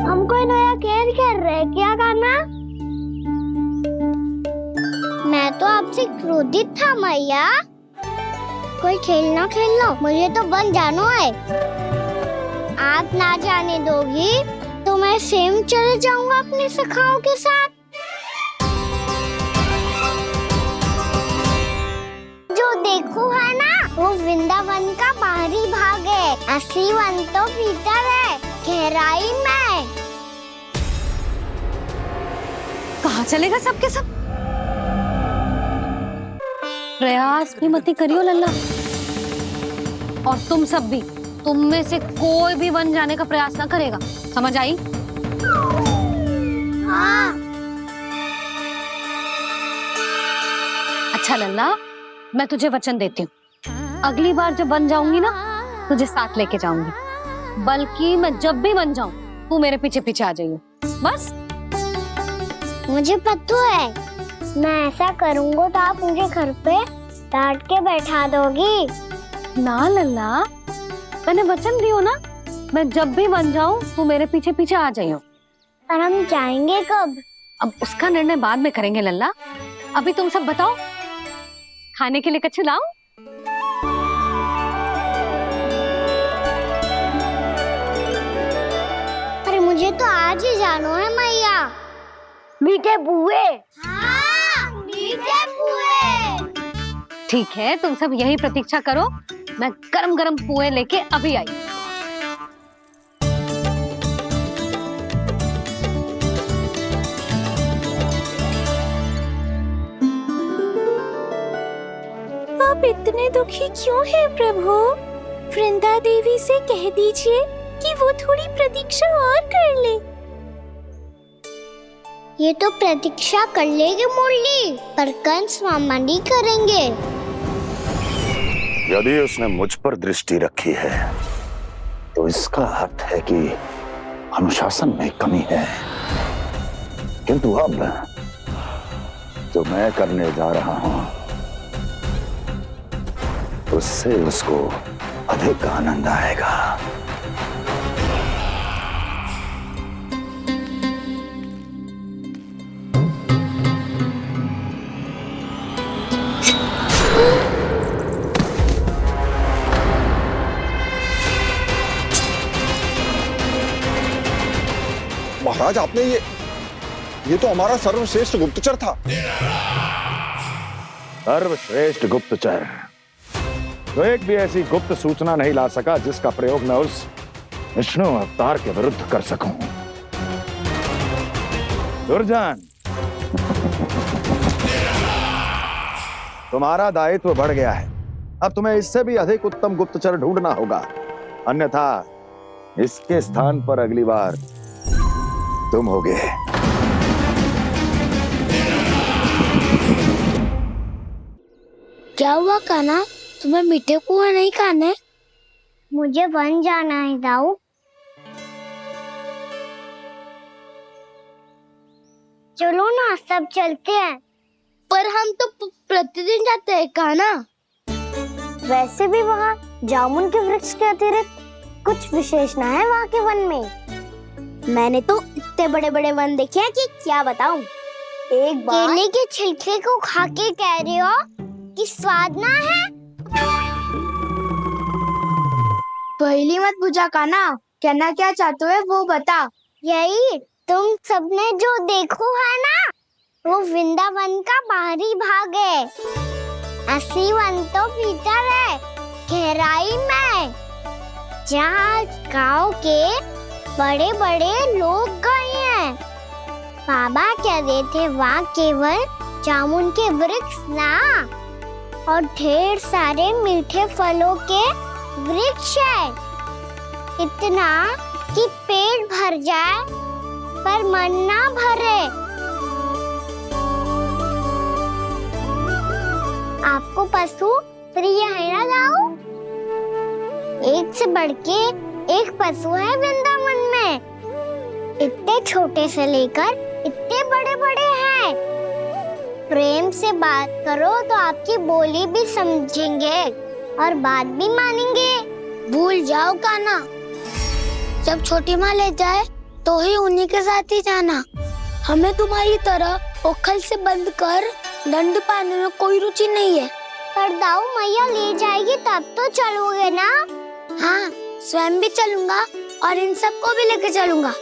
हम कोई नया खेल खेल रहे क्या करना? मैं तो आपसे क्रोधित था मैया। कोई खेलना खेल लो, मुझे तो बन जाना है। आप ना जाने दोगी तो मैं स्वयं चले जाऊंगा अपने सखाओं के साथ। जो देखो है ना, वो वृंदावन का बाहरी भाग है, असली वन तो भीतर है, गहराई में। कहाँ चलेगा सबके सब? प्रयास भी मत करियो लल्ला, और तुम सब भी, तुम में से कोई भी वन जाने का प्रयास ना करेगा, समझ आई? हाँ। अच्छा लल्ला, मैं तुझे वचन देती हूँ, अगली बार जब बन जाऊंगी ना, तुझे साथ लेके जाऊंगी। बल्कि मैं जब भी बन जाऊं, तू मेरे पीछे पीछे आ जाइए, बस। मुझे पता है मैं ऐसा करूँगा तो आप मुझे घर पे डांट के बैठा दोगी? ना लल्ला, मैंने वचन दियो ना, मैं जब भी बन जाऊं तो मेरे पीछे पीछे आ जाइयो। और हम जाएंगे कब? अब उसका निर्णय बाद में करेंगे लल्ला। अभी तुम सब बताओ, खाने के लिए कुछ लाऊं? अरे मुझे तो आज ही जाना है मैया। मीठे बुए। हाँ, मीठे बुए। ठीक है, तुम सब यही प्रतीक्षा करो, मैं गरम गरम पुए लेके अभी आई। आप इतने दुखी क्यों हैं प्रभु? वृंदा देवी से कह दीजिए कि वो थोड़ी प्रतीक्षा और कर ले। ये तो प्रतीक्षा कर लेगी मुरली, पर कंस मामा नहीं करेंगे। यदि उसने मुझ पर दृष्टि रखी है तो इसका अर्थ है कि अनुशासन में कमी है। किंतु अब जो मैं करने जा रहा हूं उससे उसको अधिक आनंद आएगा। महाराज, आपने ये तो हमारा सर्वश्रेष्ठ गुप्तचर था। सर्वश्रेष्ठ गुप्तचर तो एक भी ऐसी गुप्त सूचना नहीं ला सका जिसका प्रयोग मैं उस विष्णु अवतार के विरुद्ध कर सकूं। दुर्जन, तुम्हारा दायित्व बढ़ गया है। अब तुम्हें इससे भी अधिक उत्तम गुप्तचर ढूंढना होगा, अन्यथा इसके स्थान पर अगली बार तुम होगे। क्या हुआ कान्हा, तुम्हें मीठे पुए नहीं खाने? मुझे वन जाना है दाऊ। चलो ना, सब चलते हैं। पर हम तो प्रतिदिन जाते हैं कान्हा। वैसे भी वहाँ जामुन के वृक्ष के अतिरिक्त कुछ विशेष ना है वहाँ के वन में। मैंने तो इतने बड़े बड़े वन देखे हैं कि क्या बताऊं। एक बार केले के छिलके को खा के कह रहे हो कि स्वाद ना है? पहली मत पूछा कान्हा, कहना क्या चाहते हो वो बता। यही तुम सबने जो देखो है ना, वो वृंदावन का बाहरी भाग है। असली वन तो भीतर है, गहराई में, जहाँ गाँव के बड़े बड़े लोग गए हैं। बाबा कह रहे थे वहाँ केवल जामुन के वृक्ष ना, और ढेर सारे मीठे फलों के वृक्ष है। इतना कि पेट भर जाए पर मन ना भरे। आपको पशु प्रिय है ना दाऊ? एक से बढ़ के एक पशु है वृंदावन में। इतने छोटे से लेकर इतने बड़े बड़े हैं। प्रेम से बात करो तो आपकी बोली भी समझेंगे और बात भी मानेंगे। भूल जाओ कान्हा, जब छोटी माँ ले जाए तो ही उन्हीं के साथ ही जाना। हमें तुम्हारी तरह ओखल से बंद कर दंड पाने में कोई रुचि नहीं है। पर दाऊ मैया ले जाएगी तब तो चलोगे ना? हाँ, स्वयं भी चलूंगा और इन सबको भी लेके चलूंगा।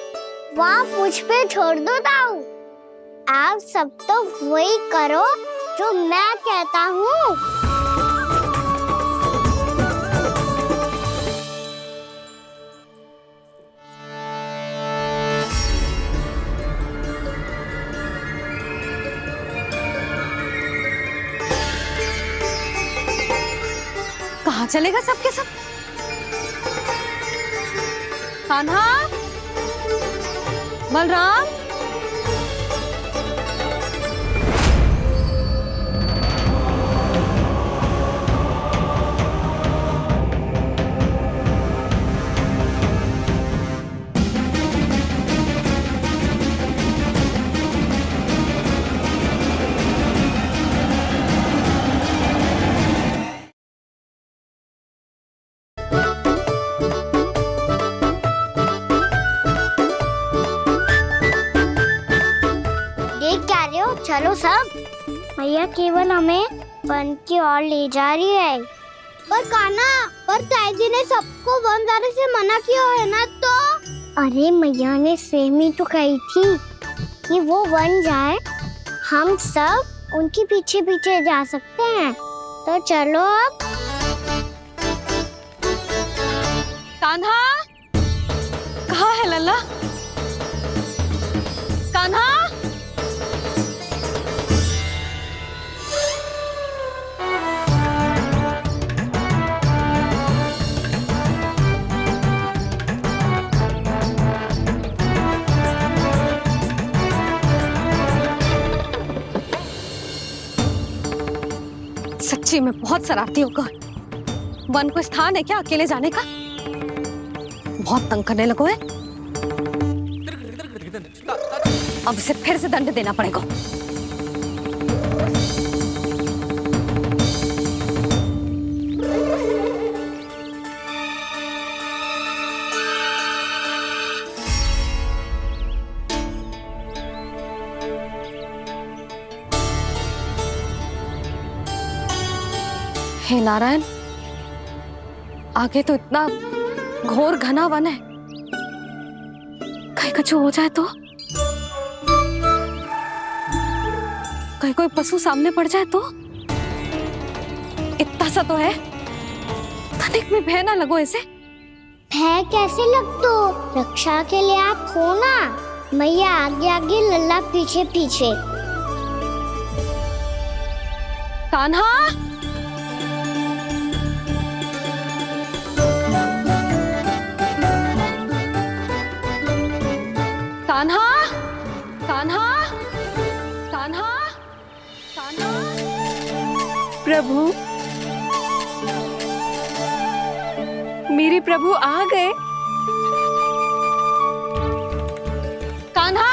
वहाँ मुझ पे छोड़ दो दाऊ। आप सब तो वही करो जो मैं कहता हूँ। कहाँ चलेगा सबके सब? कान्हा, बलराम, चलो सब। मैया केवल हमें वन की ओर ले जा रही है। पर कान्हा, पर ताईजी ने सबको वन जाने से मना किया है ना तो? अरे मैया ने सेम ही तो कही थी कि वो वन जाए, हम सब उनके पीछे पीछे जा सकते हैं। तो चलो अब। कान्हा, कहाँ है लल्ला? कान्हा, सच्ची में बहुत शरारती होकर। वन को स्थान है क्या अकेले जाने का? बहुत तंग करने लगो है। अब इसे फिर से दंड देना पड़ेगा। हे नारायण, आगे तो इतना घोर घना वन है, कहीं कुछ हो जाए तो? कहीं कोई पशु सामने पड़ जाए तो? इतना सा तो है, तनिक में भय ना लगो ऐसे। भय कैसे लग तो? रक्षा के लिए आप हो ना। मैया आगे आगे, लल्ला पीछे पीछे। कान्हा, कान्हा, कान्हा, कान्हा, कान्हा। प्रभु, मेरे प्रभु आ गए। कान्हा,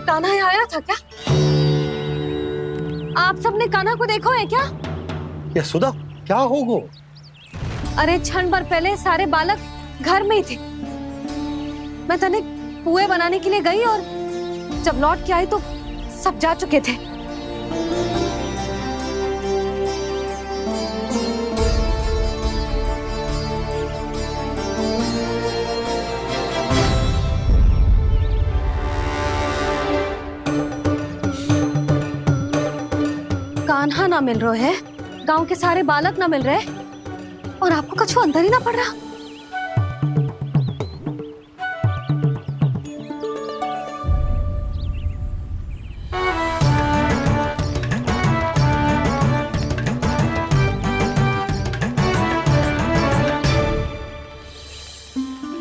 कान्हा यहाँ आया था क्या? आप सबने कान्हा को देखो है क्या? यशोदा, क्या होगा? अरे क्षण भर पहले सारे बालक घर में ही थे। मैं तनिक पुए बनाने के लिए गई और जब लौट के आई तो सब जा चुके थे। कान्हा ना मिल रहे है, गांव के सारे बालक ना मिल रहे, और आपको कछु अंदर ही ना पड़ रहा।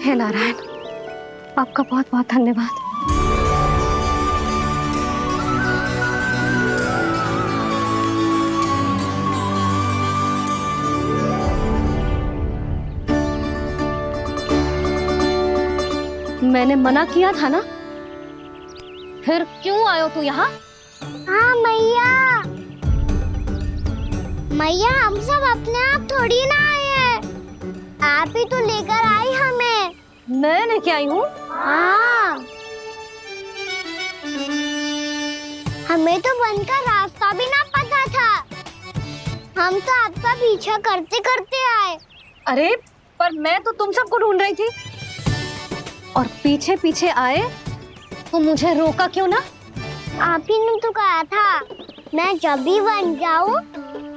हे नारायण, आपका बहुत बहुत धन्यवाद। मैंने मना किया था ना, फिर क्यों आयो तू यहाँ? हाँ मैया, मैया हम सब अपने आप थोड़ी ना आए हैं, आप ही तो लेकर आई हमें। मैं लेके आई हूँ? हाँ, हमें तो वन का रास्ता भी ना पता था, हम तो आपका पीछा करते करते आए। अरे पर मैं तो तुम सबको ढूंढ रही थी, और पीछे पीछे आए तो मुझे रोका क्यों ना? आप ही ने तो कहा था मैं जब भी बन जाऊं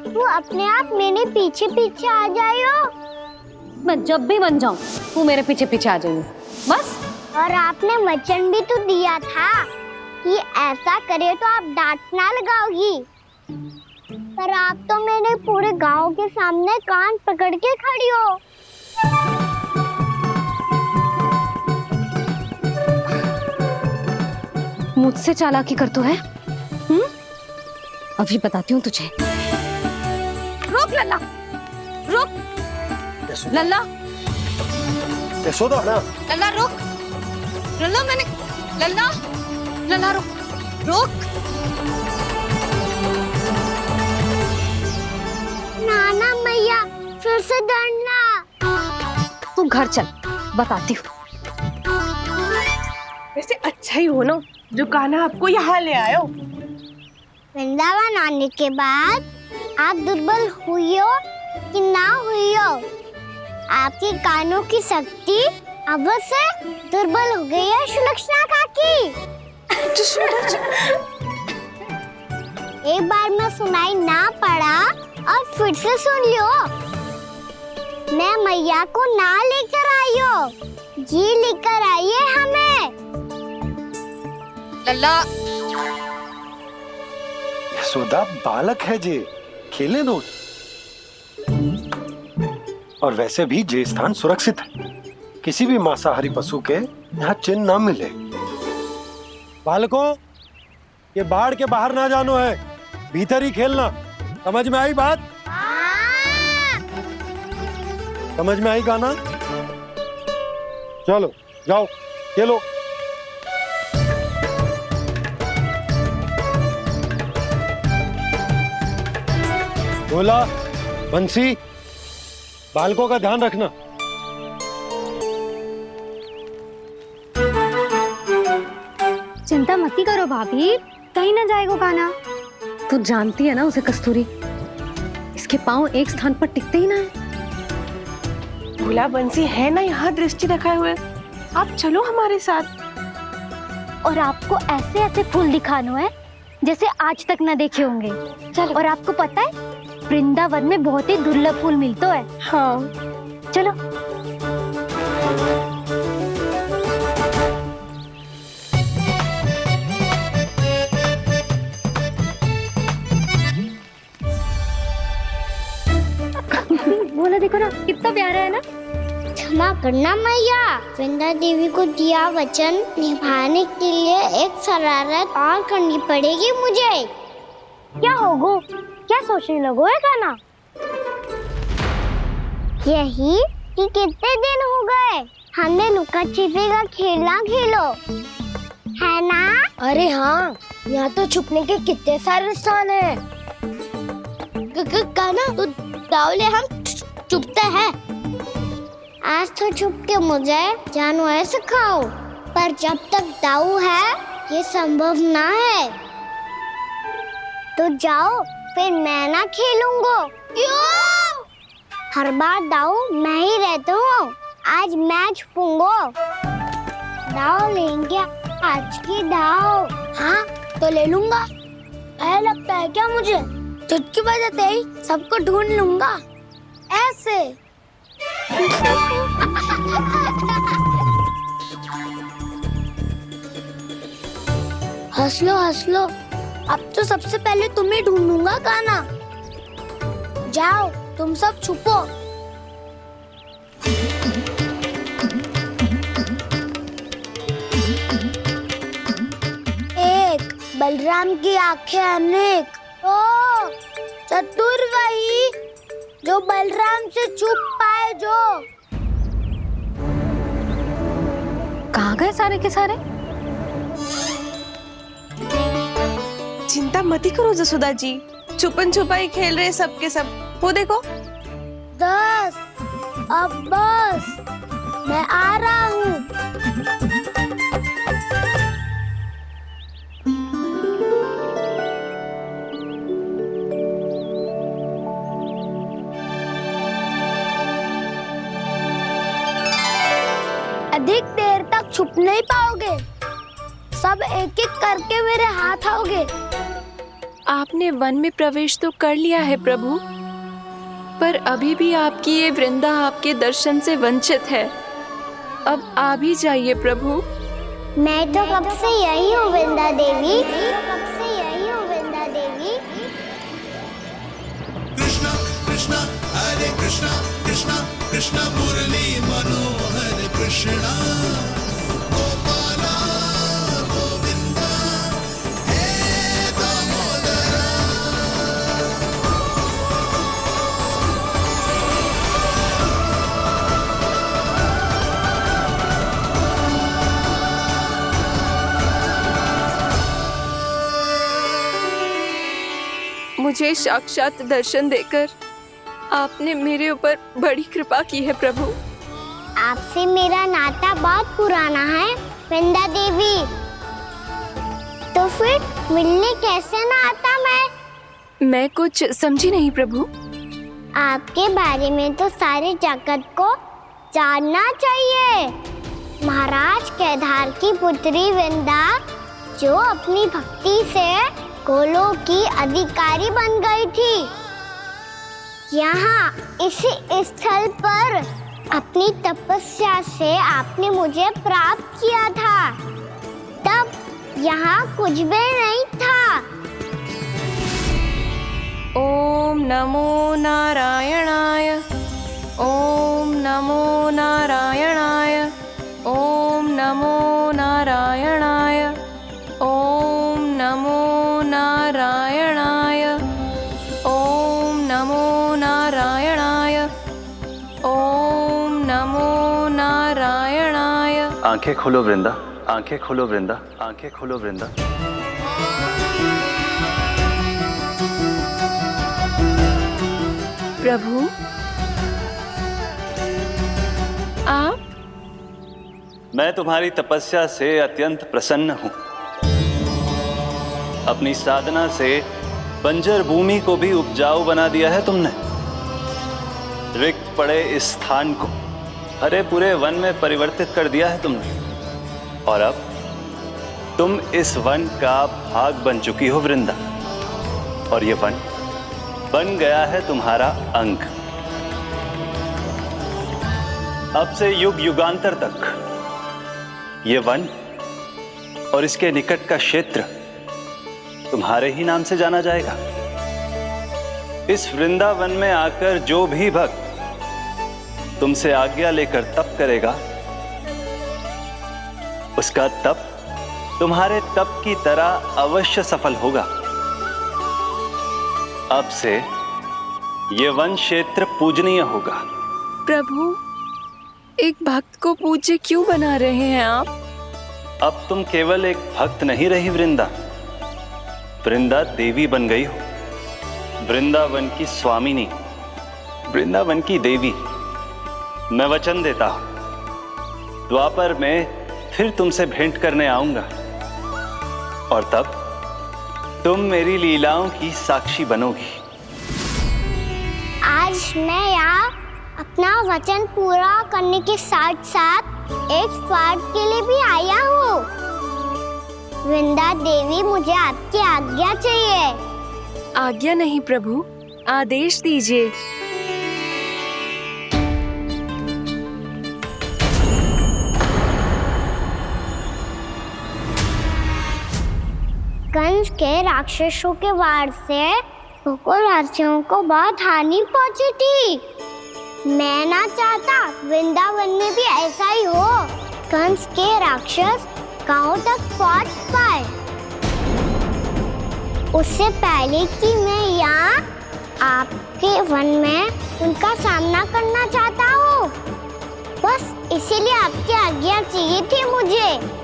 तू अपने आप मेरे पीछे पीछे आ जाइयो। मैं जब भी बन जाऊं तू मेरे पीछे पीछे आ जाइयो बस। और आपने वचन भी तो दिया था कि ऐसा करे तो आप डांट ना लगाओगी, पर आप तो मेरे पूरे गांव के सामने कान पकड़ के खड़ी हो। मुझसे चालाकी कर तो है? अभी बताती हूँ तुझे। रुक लल्ला, रुक। लल्ला यशोदा ना लल्ला रुक। लल्ला मैंने लल्ला लल्ला रुक रुक। नाना मैया फिर से डरना। तू घर चल, बताती हूँ। वैसे अच्छा ही हो ना जो कान्हा आपको यहाँ ले आयो। वृंदावन आने के बाद आप दुर्बल हुई हो कि ना हुई हो, आपके कानों की शक्ति अब से दुर्बल हो गई है सुलक्षणा काकी। एक बार में सुनाई ना पड़ा और फिर से सुन लियो। मैं मैया को ना लेकर आई हो, जी लेकर आई है हमें। लल्ला यशोदा बालक है जे, खेले दो। और वैसे भी जे स्थान सुरक्षित है, किसी भी मांसाहारी पशु के यहाँ चिन्ह ना मिले। बालकों, ये बाढ़ के बाहर ना जानो है, भीतर ही खेलना। समझ में आई बात? समझ में आई गाना? चलो जाओ खेलो। बोला बंसी, बालकों का ध्यान रखना। चिंता मत करो भाभी, कहीं ना जाएगा कान्हा। तू जानती है ना उसे कस्तूरी, इसके पांव एक स्थान पर टिकते ही ना है। भोला बंसी है ना यहाँ दृष्टि रखाए हुए, आप चलो हमारे साथ। और आपको ऐसे ऐसे फूल दिखानो है जैसे आज तक न देखे होंगे। चलो। और आपको पता है वृंदावन में बहुत ही दुर्लभ फूल मिलते हैं। हाँ चलो। बोला देखो ना कितना प्यारा है ना। क्षमा करना मैया, वृंदा देवी को दिया वचन निभाने के लिए एक शरारत और करनी पड़ेगी मुझे। क्या होगो? क्या सोचने लगो है कान्हा? यही कि कितने दिन हो गए हमने लुका छिपी का खेलना खेलो, है ना? अरे हाँ, यहाँ तो छुपने के कितने सारे स्थान हैं। कान्हा तो दावले हम छुपते हैं। आज तो छुप के मुझे जानवर सिखाओ, पर जब तक दाऊ है ये संभव ना है। तो जाओ, फिर मैं ना खेलूंगा। क्यों? हर बार दाऊ मैं ही रहता हूँ, आज मैं छुपूंगा। दाऊ लेंगे आज की दाऊ। हाँ तो ले लूंगा। ऐसा लगता है क्या मुझे? चुटकी बजाते ही सबको ढूंढ लूंगा ऐसे। हंस लो, अब तो सबसे पहले तुम्हें ढूंढूंगा कान्हा। जाओ तुम सब छुपो। एक, बलराम की आंखें अनेक। ओ चतुर वही जो बलराम से छुप पाए। जो कहाँ गए सारे के सारे? चिंता मत करो जसोदा जी, छुपन छुपाई खेल रहे सब के सब। वो देखो 10, अब बस, मैं आ रहा हूँ। अधिक देर तक छुप नहीं पाओगे, सब एक एक करके मेरे हाथ आओगे। आपने वन में प्रवेश तो कर लिया है प्रभु, पर अभी भी आपकी ये वृंदा आपके दर्शन से वंचित है। अब आ भी जाइए प्रभु। मैं तो कब से यही हूँ वृंदा देवी। कृष्णा कृष्णा हरे कृष्णा, कृष्णा कृष्णा मुरली मनोहर कृष्णा। गोपाला गोविंदा हे दामोदरा। मुझे साक्षात दर्शन देकर आपने मेरे ऊपर बड़ी कृपा की है प्रभु। आपसे मेरा नाता बहुत पुराना है वृंदा देवी, तो फिर मिलने कैसे ना आता मैं कुछ समझी नहीं प्रभु। आपके बारे में तो सारे जगत को जानना चाहिए। महाराज केदार की पुत्री वृंदा, जो अपनी भक्ति से गोलोक की अधिकारी बन गई थी, यहाँ इसी स्थल पर अपनी तपस्या से आपने मुझे प्राप्त किया था। तब यहाँ कुछ भी नहीं था। ओम नमो नारायणाय, ओम नमो नारायणाय, ओम नमो नारायणाय, ओम नमो नारायणाय, ओम नमो नारायणाय, ओम नमो नारायणाय। आंखें खोलो वृंदा, आंखें खोलो वृंदा, आंखें खोलो वृंदा। प्रभु आप? मैं तुम्हारी तपस्या से अत्यंत प्रसन्न हूं। अपनी साधना से बंजर भूमि को भी उपजाऊ बना दिया है तुमने। रिक्त पड़े इस स्थान को हरे पूरे वन में परिवर्तित कर दिया है तुमने। और अब तुम इस वन का भाग बन चुकी हो वृंदा, और ये वन बन गया है तुम्हारा अंग। अब से युग युगांतर तक ये वन और इसके निकट का क्षेत्र तुम्हारे ही नाम से जाना जाएगा। इस वृंदावन में आकर जो भी भक्त तुमसे आज्ञा लेकर तप करेगा, उसका तप तुम्हारे तप की तरह अवश्य सफल होगा। अब से ये वन क्षेत्र पूजनीय होगा। प्रभु, एक भक्त को पूज्य क्यों बना रहे हैं आप? अब तुम केवल एक भक्त नहीं रही वृंदा, वृंदा देवी बन गई हो। वृंदावन की स्वामिनी, वृंदावन की देवी। मैं वचन देता हूं, द्वापर में फिर तुमसे भेंट करने आऊंगा, और तब तुम मेरी लीलाओं की साक्षी बनोगी। आज मैं यहाँ अपना वचन पूरा करने के साथ साथ एक स्वार्थ के लिए भी आया हूँ। वृंदा देवी, मुझे आपकी आज्ञा चाहिए। आज्ञा नहीं प्रभु, आदेश दीजिए। कंस के राक्षसों के वार से गोकुलवासियों को बहुत हानि पहुंची थी। मैं ना चाहता वृंदावन में भी ऐसा ही हो। कंस के राक्षस गांव तक पहुंच पाए, उससे पहले कि मैं यहाँ आपके वन में उनका सामना करना चाहता हूँ। बस इसीलिए आपकी आज्ञा चाहिए थी मुझे।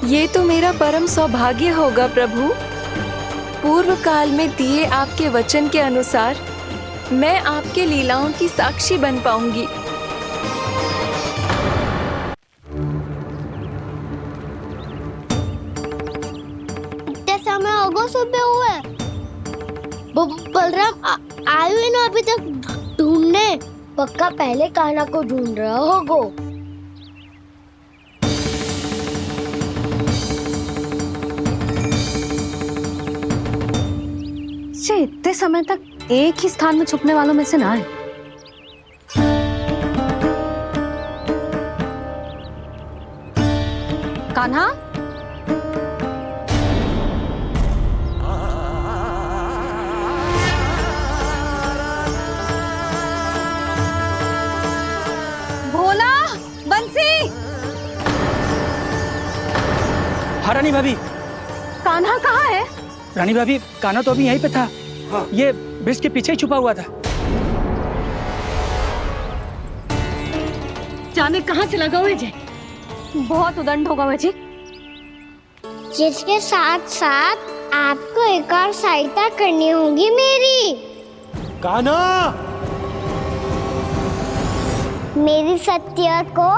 ये तो मेरा परम सौभाग्य होगा प्रभु। पूर्व काल में दिए आपके वचन के अनुसार मैं आपके लीलाओं की साक्षी बन पाऊंगी। इतने समय होगा सुबह हुए। बलराम आए हुए ना अभी तक ढूंढने? पक्का पहले कान्हा को ढूंढ रहा होगा। इतने समय तक एक ही स्थान में छुपने वालों में से ना है। कान्हा, भोला, बंसी। हाँ रानी भाभी। कान्हा कहाँ है? रानी भाभी, कान्हा तो अभी यहीं पे था। हाँ। ये ब्रिज के पीछे ही छुपा हुआ था। जाने कहाँ चला गया है? बहुत उदंड होगा वह जी। जिसके साथ साथ आपको एक और सहायता करनी होगी मेरी। कान्हा, मेरी सत्य को,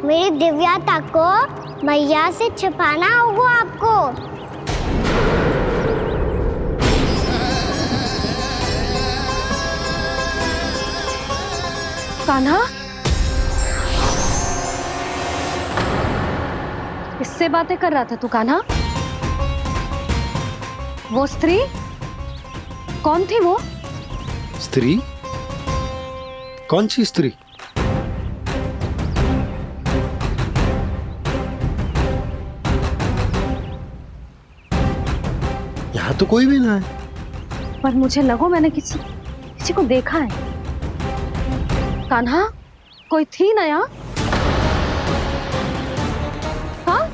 मेरी दिव्यता को मैया से छिपाना होगा आपको। कान्हा, किससे बातें कर रहा था तू कान्हा? वो स्त्री कौन थी? वो स्त्री? कौन सी स्त्री? यहाँ तो कोई भी ना है। पर मुझे लगो मैंने किसी को देखा है। कान्हा, कोई थी ना यहाँ? हाँ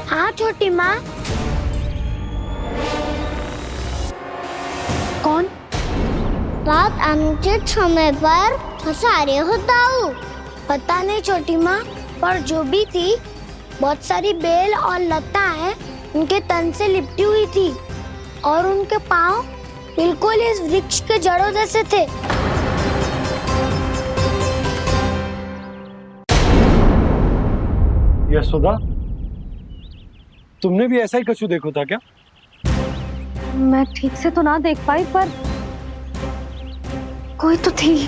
हाँ छोटी माँ। कौन? रात अनुचित समय पर फंसा होता हूँ। पता नहीं छोटी माँ, पर जो भी थी बहुत सारी बेल और लता है उनके तन से लिपटी हुई थी और उनके पाँव बिल्कुल इस वृक्ष के जड़ों जैसे थे। यशोदा, तुमने भी ऐसा ही कछु देखो था क्या? मैं ठीक से तो ना देख पाई, पर कोई तो थी।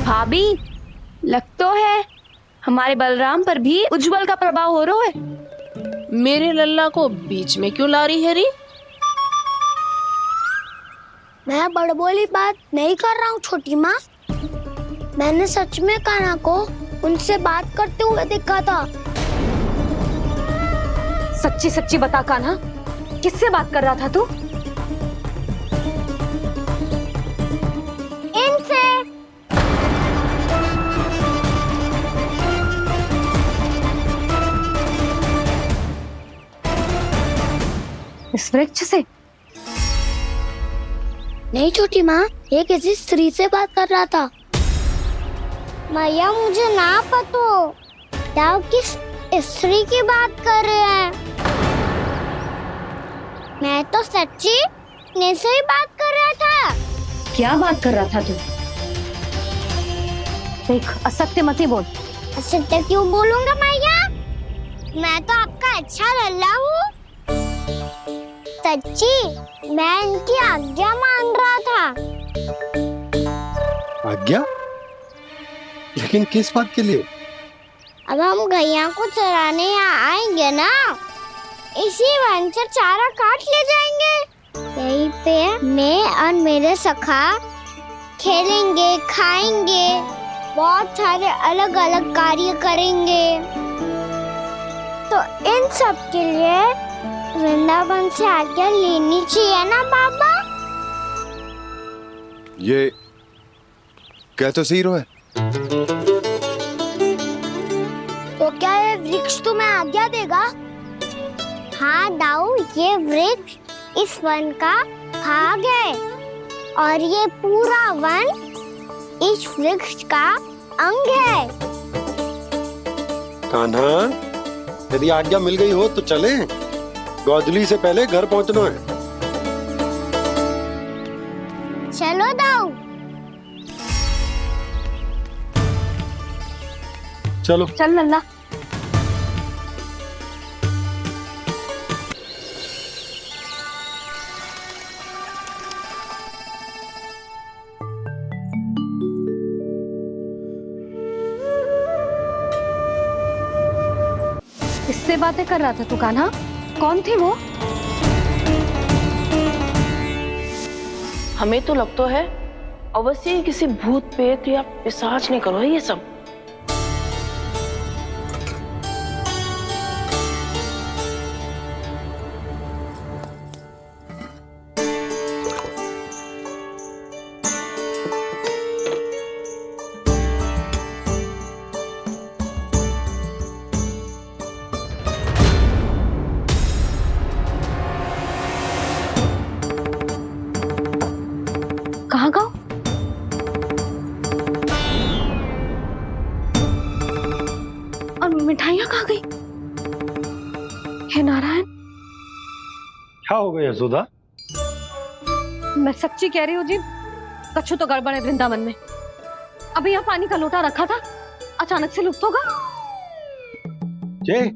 भाभी, लग तो है हमारे बलराम पर भी उज्जवल का प्रभाव हो रहा है। मेरे लल्ला को बीच में क्यों ला रही है री? मैं बड़बोली बात नहीं कर रहा हूँ छोटी माँ। मैंने सच में कान्हा को उनसे बात करते हुए देखा था। सच्ची सच्ची बता कान्हा, किससे बात कर रहा था तू? इनसे। इस वृक्ष से? नहीं छोटी माँ, ये किसी स्त्री से बात कर रहा था। मैया मुझे ना पतो क्या किस स्त्री की बात कर रहे हैं। मैं तो सच्ची ने से ही बात कर रहा था। क्या बात कर रहा था तू? देख, असत्य मत ही बोल। असत्य क्यों बोलूंगा मैया? मैं तो आपका अच्छा लल्ला हूँ। सच्ची मैं इनकी आज्ञा मान रहा था। आज्ञा? लेकिन किस बात के लिए? अब हम गैया को चराने यहाँ आएंगे ना, इसी वन से चारा काट ले जाएंगे। यहीं पे मैं और मेरे सखा खेलेंगे, खाएंगे, बहुत सारे अलग अलग कार्य करेंगे। तो इन सब के लिए वृंदावन से आज्ञा लेनी चाहिए ना बाबा? ये कह तो सही रहा है। तो क्या ये वृक्ष तुम्हें आज्ञा देगा? हाँ दाऊ, ये वृक्ष इस वन का भाग है और ये पूरा वन इस वृक्ष का अंग है। कान्हा, यदि आज्ञा मिल गई हो तो चले। गोधूली से पहले घर पहुंचना है। चलो दाऊ। चलो चल लल्ला। किससे बातें कर रहा था तू कान्हा? कौन थी वो? हमें तो लगता है अवश्य ही किसी भूत प्रेत या पिशाच ने करो ये सब। कहाँ गाँव? और मिठाइयाँ कहाँ गई? हे नारायण, क्या हो गया यशोदा? मैं सच्ची कह रही हूँ जी, कछु तो गड़बड़ है वृंदावन में। अभी यहाँ पानी का लोटा रखा था, अचानक से लुप्त होगा। जय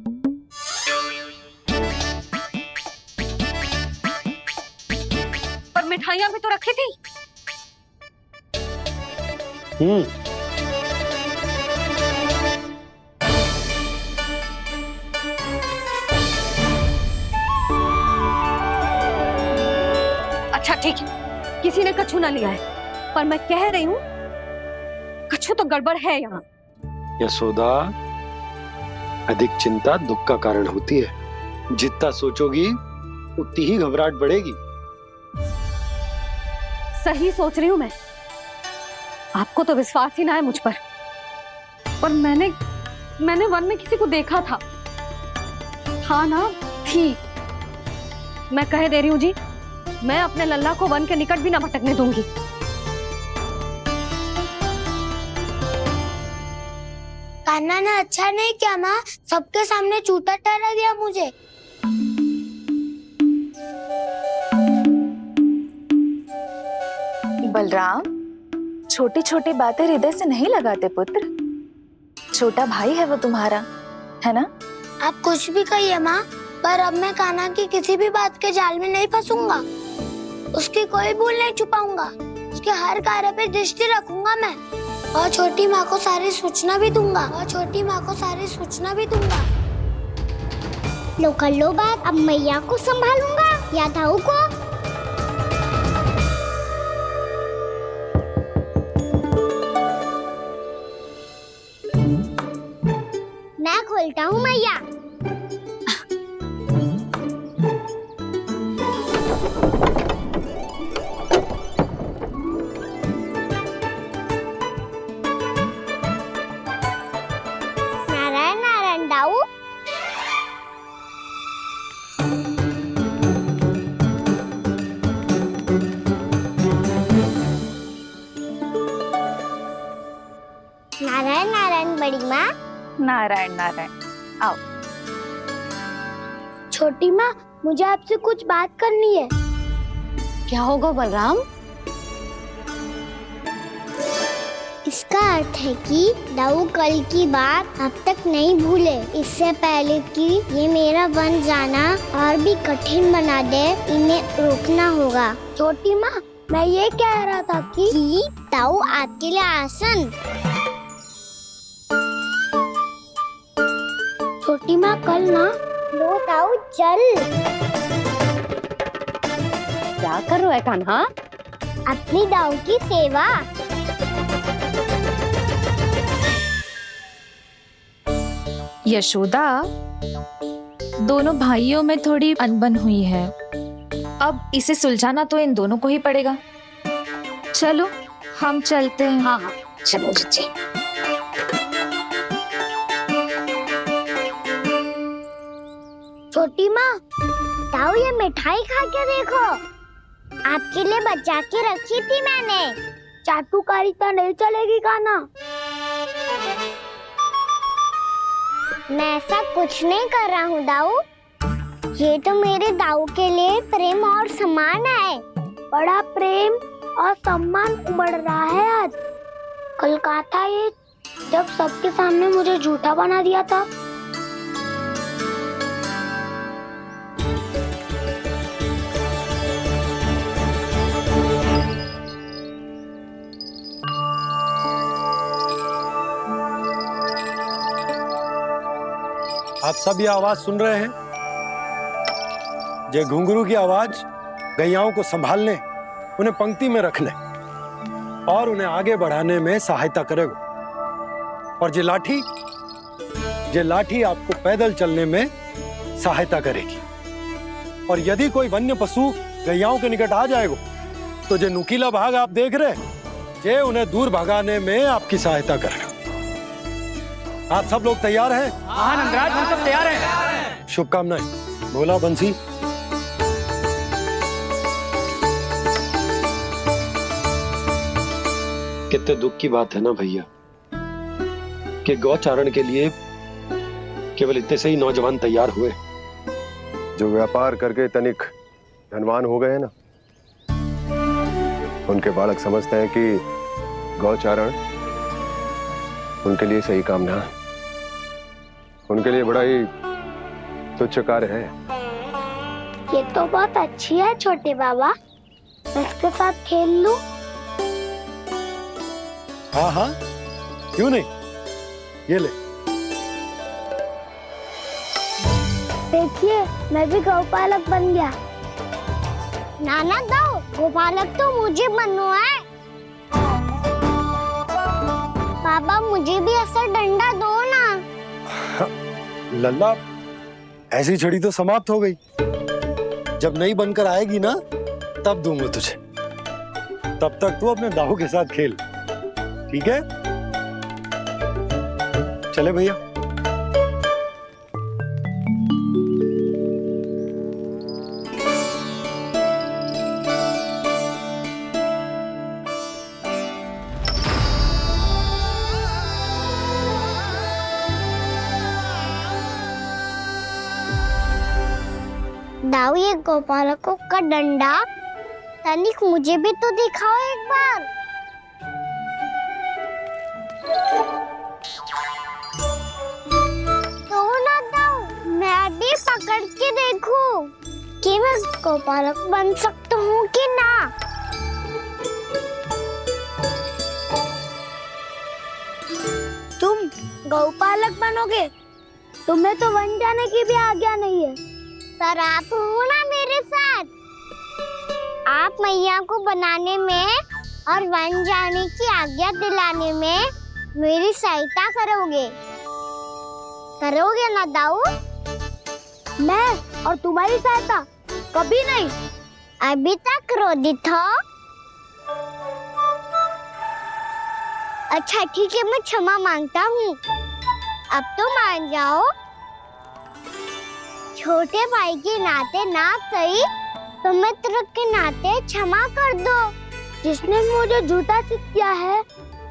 पर मिठाइयाँ भी तो रखी थी। अच्छा ठीक है, किसी ने कछु ना लिया है, पर मैं कह रही हूँ कछु तो गड़बड़ है यहाँ। यशोदा, अधिक चिंता दुख का कारण होती है। जितना सोचोगी उतनी ही घबराहट बढ़ेगी। सही सोच रही हूँ मैं। आपको तो विश्वास ही ना है मुझ पर मैंने वन में किसी को देखा था। हाँ ना, थी। मैं कह दे रही हूँ जी, मैं अपने लल्ला को वन के निकट भी ना भटकने दूंगी। कान्हा ने अच्छा नहीं किया माँ, सबके सामने झूठा ठहरा दिया मुझे। बलराम, छोटी छोटी बातें हृदय से नहीं लगाते पुत्र। छोटा भाई है वो तुम्हारा, है ना? आप कुछ भी कहिए माँ, पर अब मैं कान्हा की किसी भी बात के जाल में नहीं फंसूंगा। उसकी कोई भूल नहीं छुपाऊंगा। उसके हर कार्य पे दृष्टि रखूंगा मैं, और छोटी माँ को सारी सूचना भी दूंगा। लो कर लो बात। अब मैया को संभालूंगा या दाऊ को? मैं खोलता हूँ मैया। नारायण नारायण दाऊ। नारायण नारायण बड़ी माँ। नारायण नारायण, आओ। छोटी माँ, मुझे आपसे कुछ बात करनी है। क्या होगा बलराम? इसका अर्थ है कि दाऊ कल की बात अब तक नहीं भूले। इससे पहले कि ये मेरा वन जाना और भी कठिन बना दे, इन्हें रोकना होगा। छोटी माँ, मैं ये कह रहा था कि दाऊ आपके लिए आसन। छोटी माँ, कल ना। लो दाऊ चल। क्या कर रहा है कान्हा? अपनी दाऊ की सेवा। यशोदा, दोनों भाइयों में थोड़ी अनबन हुई है। अब इसे सुलझाना तो इन दोनों को ही पड़ेगा। चलो हम चलते हैं। हाँ हाँ चलो जी। छोटी माँ, दाऊ ये मिठाई खा के देखो। आपके लिए बचा के रखी थी मैंने। चाटुकारिता नहीं चलेगी कान्हा। मैं ऐसा कुछ नहीं कर रहा हूँ दाऊ। ये तो मेरे दाऊ के लिए प्रेम और सम्मान है। बड़ा प्रेम और सम्मान उमड़ रहा है आज। कल कहा था ये, जब सबके सामने मुझे झूठा बना दिया था। आप सब ये आवाज सुन रहे हैं? ये घुंघरू की आवाज गैयाओं को संभालने, उन्हें पंक्ति में रखने और उन्हें आगे बढ़ाने में सहायता करेगा। और ये लाठी आपको पैदल चलने में सहायता करेगी। और यदि कोई वन्य पशु गैयाओं के निकट आ जाएगा तो जो नुकीला भाग आप देख रहे हैं, ये उन्हें दूर भगाने में आपकी सहायता करेगा। आप सब लोग तैयार हैं? हाँ नंदराज, हम सब तैयार हैं। शुभकामनाएं। बोला बंसी। कितने दुख की बात है ना भैया कि गौचारण के लिए केवल इतने से ही नौजवान तैयार हुए। जो व्यापार करके तनिक धनवान हो गए ना, उनके बालक समझते हैं कि गौचारण उनके लिए सही काम ना है, उनके लिए बड़ा ही तुच्छ कार्य है। ये तो बहुत अच्छी है छोटे बाबा, मैं इसके साथ खेल लूं? हाँ हाँ, क्यों नहीं, ये ले। देखिए मैं भी गौपालक बन गया। नाना दो, गोपालक तो मुझे बनना है। पापा मुझे भी ऐसा डंडा दो ना। लल्ला, ऐसी छड़ी तो समाप्त हो गई, जब नई बनकर आएगी ना तब दूंगा तुझे। तब तक तू अपने दाऊ के साथ खेल, ठीक है? चले भैया। दाऊ, ये गोपालकों का डंडा तनिक मुझे भी तो दिखाओ एक बार। तो ना दाऊ, मैं भी पकड़ के देखूं कि मैं गोपालक बन सकता हूँ कि ना। तुम गौपालक बनोगे? तुम्हें तो वन जाने की भी आज्ञा नहीं है। पर आप हो ना मेरे साथ, आप मैया को बनाने में और वन जाने की आज्ञा दिलाने में मेरी सहायता करोगे ना दाऊ? मैं और तुम्हारी सहायता कभी नहीं। अभी तक क्रोधित हो? अच्छा ठीक है, मैं क्षमा मांगता हूँ, अब तो मान जाओ। छोटे भाई के नाते ना सही तो मित्र के नाते क्षमा कर दो। जिसने मुझे झूठा सिख किया है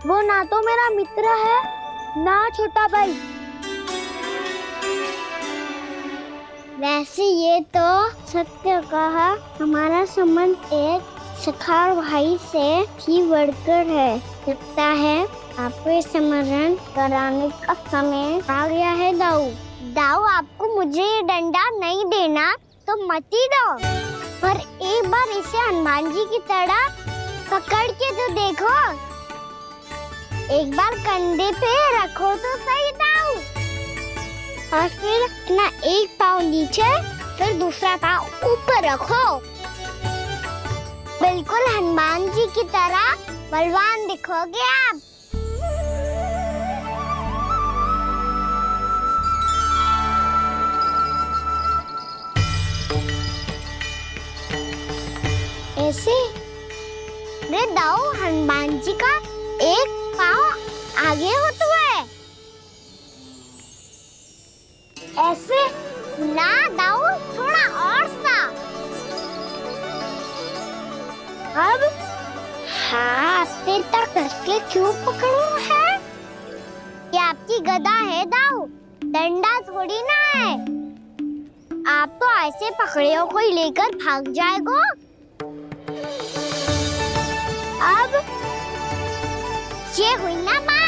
वो ना तो मेरा मित्र है ना छोटा भाई। वैसे ये तो सत्य कहा, हमारा संबंध एक सखार भाई से भी बढ़कर है। लगता है आपको स्मरण कराने का समय आ गया है दाऊ। दाऊ, आपको मुझे ये डंडा नहीं देना तो मत ही दो, पर एक बार इसे हनुमान जी की तरह पकड़ के तो देखो। एक बार कंधे पे रखो तो सही दाऊ, और फिर अपना एक पाँव नीचे फिर दूसरा पाँव ऊपर रखो। बिल्कुल हनुमान जी की तरह बलवान दिखोगे आप। ऐसे रे दाऊ, हनुमान जी का एक पाँव आगे होता है। ऐसे ना दाऊ, थोड़ा और सा। अब हाथ पे तक कसके क्यों पकड़ू है? ये आपकी गदा है दाऊ, डंडा थोड़ी ना है। आप तो ऐसे पकड़ियों को लेकर भाग जाएगो। अब ये हुई ना बात।